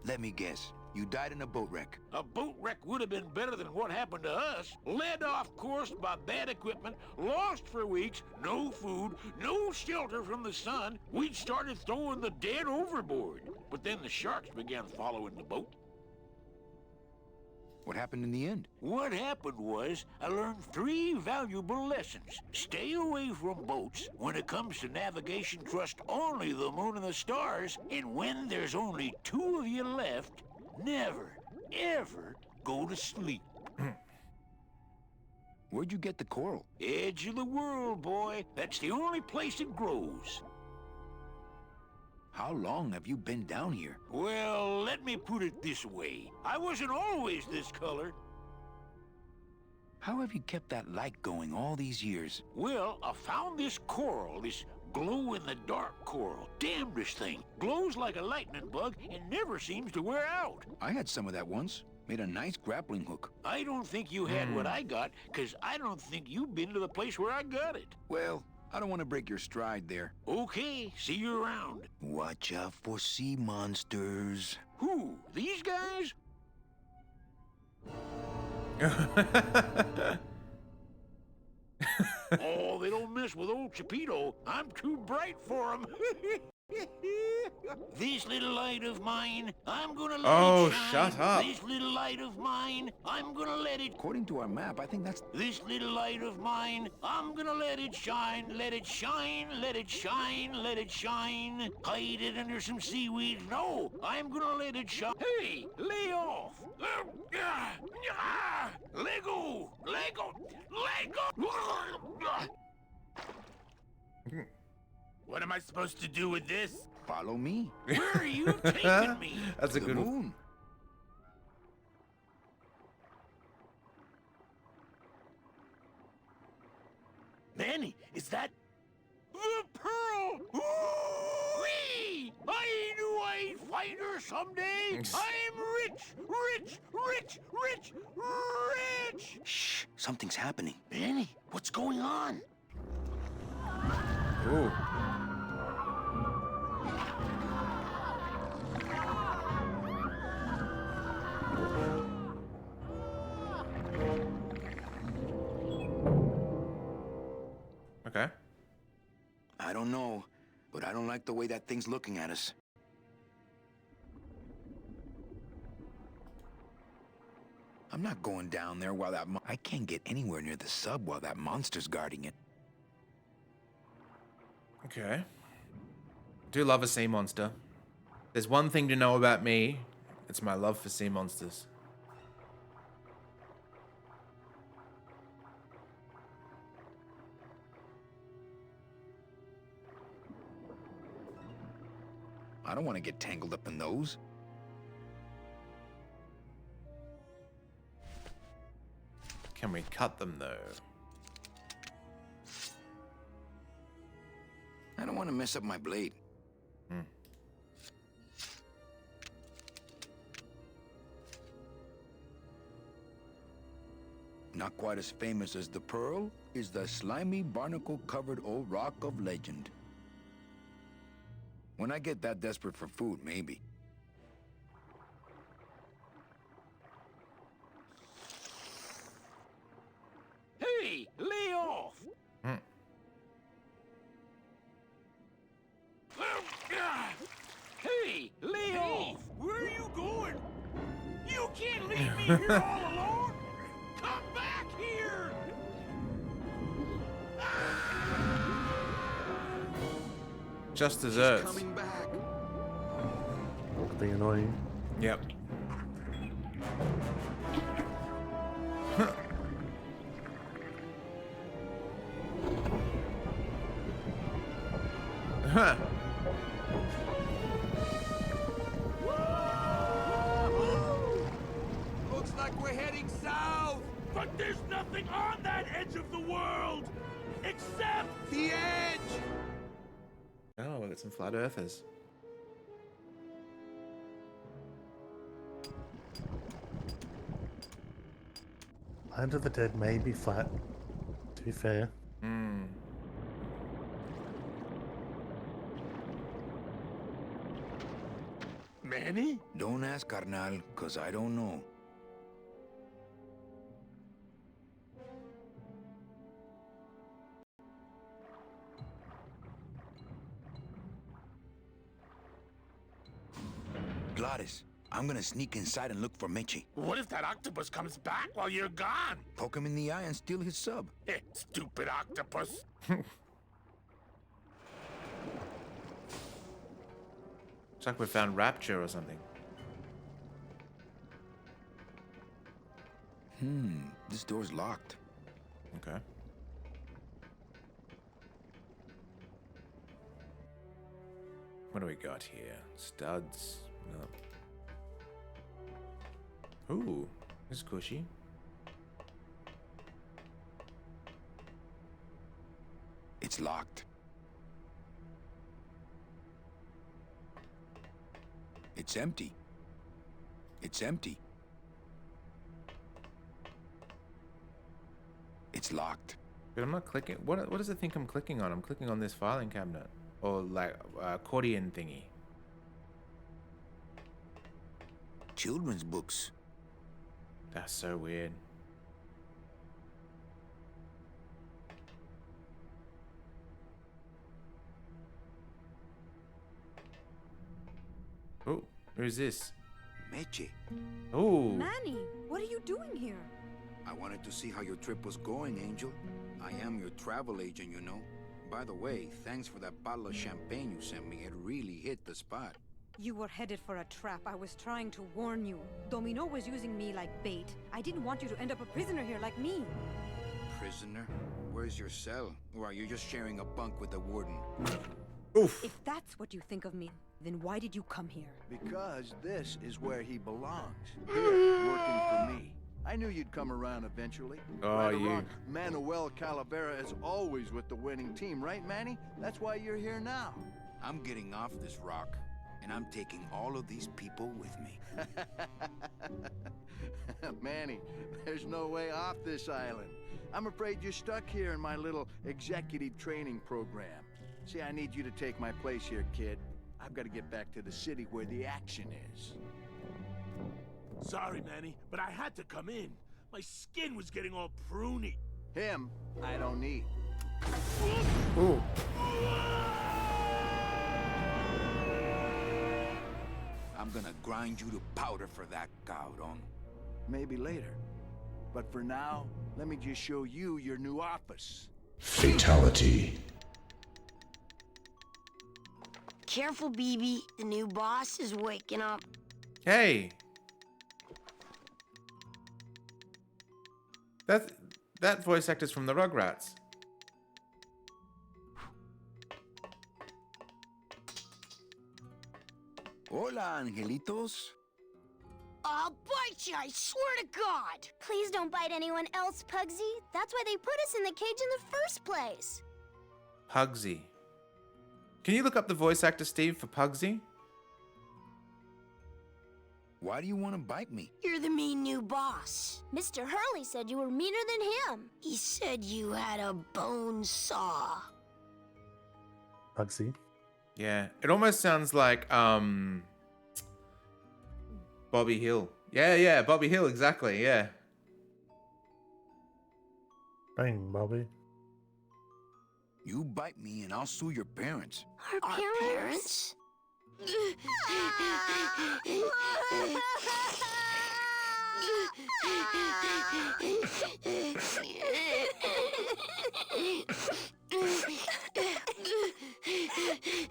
Let me guess. You died in a boat wreck. A boat wreck would have been better than what happened to us. Led off course by bad equipment, lost for weeks, no food, no shelter from the sun. We'd started throwing the dead overboard. But then the sharks began following the boat. What happened in the end? What happened was, I learned 3 valuable lessons. Stay away from boats. When it comes to navigation, trust only the moon and the stars. And when there's only 2 of you left, never, ever go to sleep. Where'd you get the coral? Edge of the world, boy. That's the only place it grows. How long have you been down here? Well, let me put it this way. I wasn't always this color. How have you kept that light going all these years? Well, I found this coral, this glow-in-the-dark coral. Damnedest thing. Glows like a lightning bug and never seems to wear out. I had some of that once. Made a nice grappling hook. I don't think you had what I got, because I don't think you've been to the place where I got it. Well, I don't want to break your stride there. Okay, see you around. Watch out for sea monsters. Who? These guys? Oh, they don't mess with old Chipito. I'm too bright for them. This little light of mine, I'm gonna let it shine. Shut up. This little light of mine, I'm gonna let it... According to our map, I think that's... This little light of mine, I'm gonna let it shine. Let it shine, let it shine, let it shine. Hide it under some seaweed. No, I'm gonna let it shine. Hey, lay off. Lego, Lego, Lego. What am I supposed to do with this? Follow me. Where are you taking me? That's a good moon. Manny, is that... The pearl! Ooh-wee! I knew I'd find her someday! I'm rich! Rich! Rich! Rich! Rich! Shh, something's happening. Manny, what's going on? Ooh. Okay. I don't know, but I don't like the way that thing's looking at us. I'm not going down there while I can't get anywhere near the sub while that monster's guarding it. Okay. Do love a sea monster. There's one thing to know about me. It's my love for sea monsters. I don't want to get tangled up in those. Can we cut them though? I don't want to mess up my blade. Not quite as famous as the pearl is the slimy barnacle-covered old rock of legend. When I get that desperate for food, maybe. Hey, lay off! Hey, lay off! Where are you going? You can't leave me here all alone! Come back here! Just desserts. Coming back. The annoying. Yep. Huh. Looks like we're heading south. But there's nothing on that edge of the world except the edge. Oh, we got some flat earthers. Land of the Dead may be flat, to be fair. Manny? Don't ask, carnal, cause I don't know. Gladys, I'm gonna sneak inside and look for Mitchie. What if that octopus comes back while you're gone? Poke him in the eye and steal his sub. Stupid octopus. It's like we found Rapture or something. This door's locked. Okay. What do we got here? Studs. No. Ooh, this is cushy. It's locked. It's empty. It's empty. It's locked. But I'm not clicking. What does it think I'm clicking on? I'm clicking on this filing cabinet. Or like accordion thingy. Children's books. That's so weird. Oh, who's this? Meche. Oh. Manny, what are you doing here? I wanted to see how your trip was going, Angel. I am your travel agent, you know. By the way, thanks for that bottle of champagne you sent me. It really hit the spot. You were headed for a trap. I was trying to warn you. Domino was using me like bait. I didn't want you to end up a prisoner here like me. Prisoner? Where's your cell? Or are you just sharing a bunk with the warden? Oof. If that's what you think of me, then why did you come here? Because this is where he belongs. Here, working for me. I knew you'd come around eventually. Oh, right or you. wrong, Manuel Calavera is always with the winning team, right, Manny? That's why you're here now. I'm getting off this rock, and I'm taking all of these people with me. Manny, there's no way off this island. I'm afraid you're stuck here in my little executive training program. See, I need you to take my place here, kid. I've got to get back to the city where the action is. Sorry, Manny, but I had to come in. My skin was getting all pruny. Him, I don't need. Ooh. I'm gonna grind you to powder for that, cabrón. Maybe later. But for now, let me just show you your new office. Fatality. Careful, BB. The new boss is waking up. Hey. That voice actor's from the Rugrats. Hola, angelitos. I'll bite you, I swear to God! Please don't bite anyone else, Pugsy. That's why they put us in the cage in the first place. Pugsy. Can you look up the voice actor, Steve, for Pugsy? Why do you want to bite me? You're the mean new boss. Mr. Hurley said you were meaner than him. He said you had a bone saw. Pugsy. Yeah, it almost sounds like Bobby Hill. Yeah, Bobby Hill, exactly, yeah. Bang, Bobby. You bite me and I'll sue your parents. Our parents?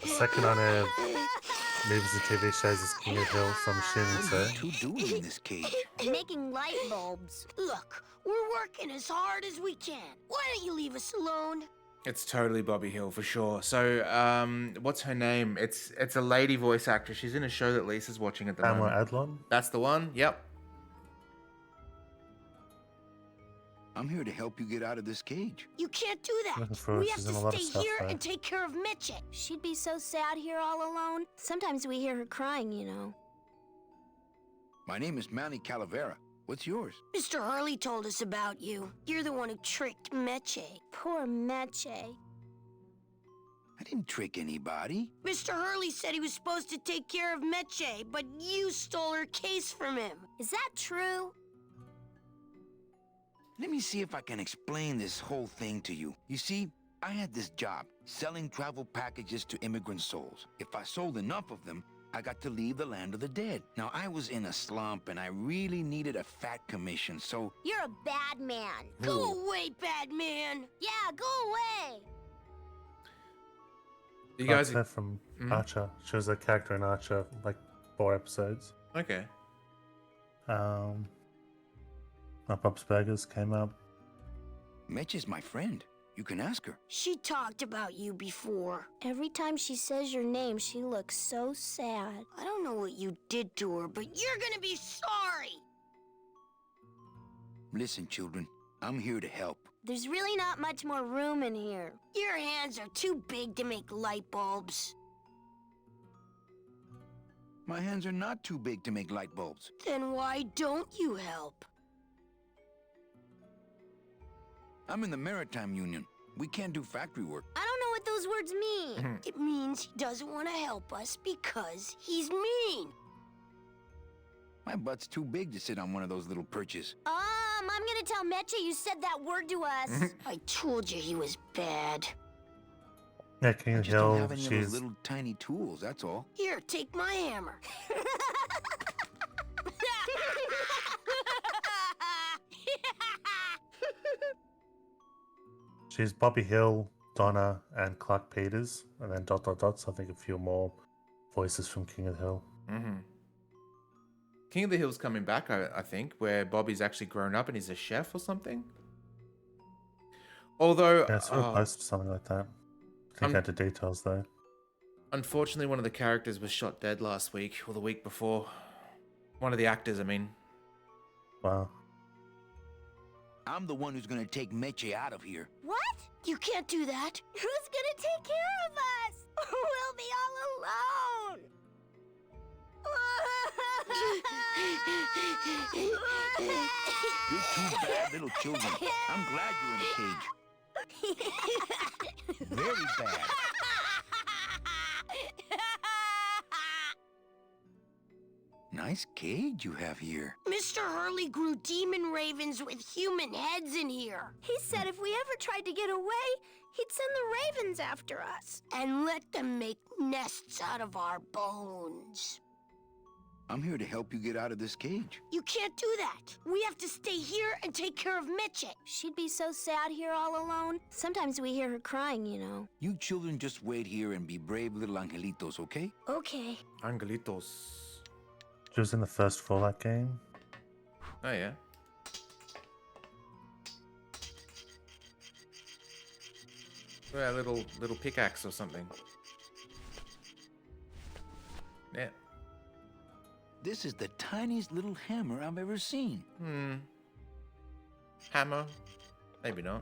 Second on air movies and TV shows is King of Hill, so I'm assuming so. What are you two doing in this cage? Making light bulbs. Look, we're working as hard as we can. Why don't you leave us alone? It's totally Bobby Hill for sure. So, what's her name? It's a lady voice actress. She's in a show that Lisa's watching at the moment. Pamela Adlon? That's the one. Yep. I'm here to help you get out of this cage. You can't do Looking that. for her. We have She's in a to lot of stay stuff, here though. and take care of Mitchie. She'd be so sad here all alone. Sometimes we hear her crying, you know. My name is Manny Calavera. What's yours? Mr. Hurley told us about you. You're the one who tricked Mitchie. Poor Meche. I didn't trick anybody. Mr. Hurley said he was supposed to take care of Mitchie, but you stole her case from him. Is that true? Let me see if I can explain this whole thing to you. You see, I had this job, selling travel packages to immigrant souls. If I sold enough of them, I got to leave the land of the dead. Now, I was in a slump, and I really needed a fat commission, so... You're a bad man. Go away, bad man. Yeah, go away. You guys That's her from Archer. She was a character in Archer, like 4 episodes. Okay. Bob's Burgers came up. Mitch is my friend. You can ask her. She talked about you before. Every time she says your name, she looks so sad. I don't know what you did to her, but you're gonna be sorry. Listen, children, I'm here to help. There's really not much more room in here. Your hands are too big to make light bulbs. My hands are not too big to make light bulbs. Then why don't you help? I'm in the Maritime Union. We can't do factory work. I don't know what those words mean. It means he doesn't want to help us because he's mean. My butt's too big to sit on one of those little perches. I'm gonna tell Meche you said that word to us. I told you he was bad. Yeah, King I of just don't Hill, have any of those little tiny tools, that's all. Here, take my hammer. she's Bobby Hill, Donna, and Clark Peters, and then ... So I think a few more voices from King of the Hill. Mm-hmm. King of the Hill's coming back, I think, where Bobby's actually grown up and he's a chef or something. Although, Yeah, sort of close to something like that. I think I had the details though. Unfortunately, one of the characters was shot dead last week or the week before. One of the actors, I mean. Wow. I'm the one who's gonna take Meche out of here. What? You can't do that. Who's gonna take care of us? We'll be all alone. You're two bad little children. I'm glad you're in a cage. Very bad. Nice cage you have here. Mr. Hurley grew demon ravens with human heads in here. He said if we ever tried to get away, he'd send the ravens after us. And let them make nests out of our bones. I'm here to help you get out of this cage. You can't do that. We have to stay here and take care of Meche. She'd be so sad here all alone. Sometimes we hear her crying, you know. You children just wait here and be brave little angelitos, okay? Okay. Angelitos. She was in the first Fallout game. Oh, yeah. Yeah, a little pickaxe or something. Yeah. This is the tiniest little hammer I've ever seen. Hammer? Maybe not.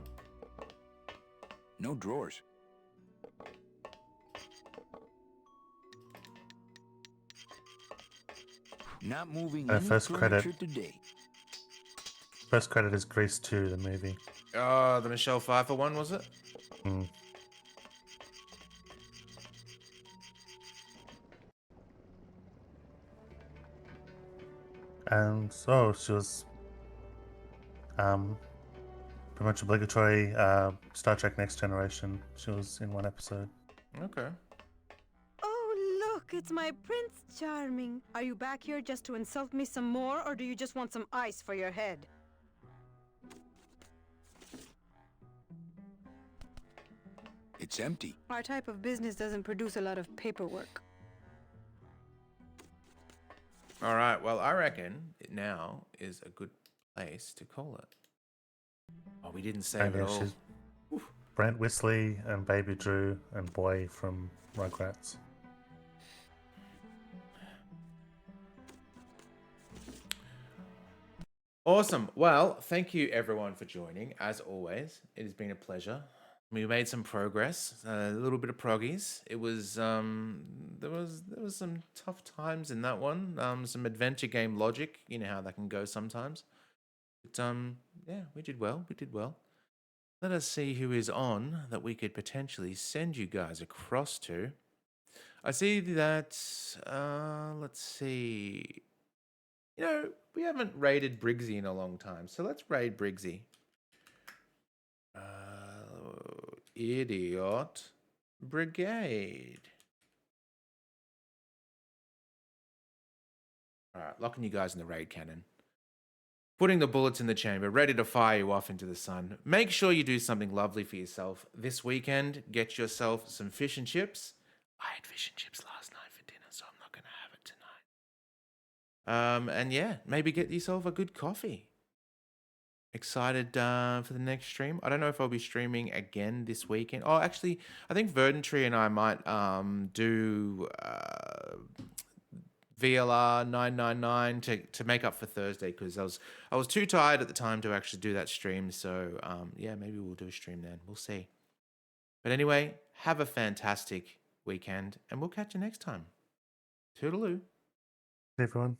No drawers. Not moving any first furniture credit. today. First credit is Grease 2, the movie. Oh, the Michelle Pfeiffer one, was it? Mm. And so she was pretty much obligatory Star Trek Next Generation. She was in one episode. Okay. Oh, look, it's my Prince Charming. Are you back here just to insult me some more, or do you just want some ice for your head? It's empty. Our type of business doesn't produce a lot of paperwork. All right. Well, I reckon it now is a good place to call it. Oh, we didn't save it all. She's Brent Wisley and Baby Drew and Boy from Rugrats. Awesome. Well, thank you everyone for joining. As always, it has been a pleasure. We made some progress, a little bit of proggies. It was there was some tough times in that one. Some adventure game logic, you know how that can go sometimes. But yeah, we did well. We did well. Let us see who is on that we could potentially send you guys across to. I see that. Let's see. You know, we haven't raided Briggsy in a long time, so let's raid Briggsy. Idiot Brigade. Alright, locking you guys in the raid cannon. Putting the bullets in the chamber, ready to fire you off into the sun. Make sure you do something lovely for yourself this weekend. Get yourself some fish and chips. I had fish and chips last night for dinner, so I'm not going to have it tonight. And yeah, maybe get yourself a good coffee. Excited for the next stream. I don't know if I'll be streaming again this weekend. Oh, actually, I think Verdantry and I might do VLR 999 to make up for Thursday, because I was too tired at the time to actually do that stream. So yeah, maybe we'll do a stream then. We'll see. But anyway, have a fantastic weekend, and we'll catch you next time. Toodaloo. Hey everyone.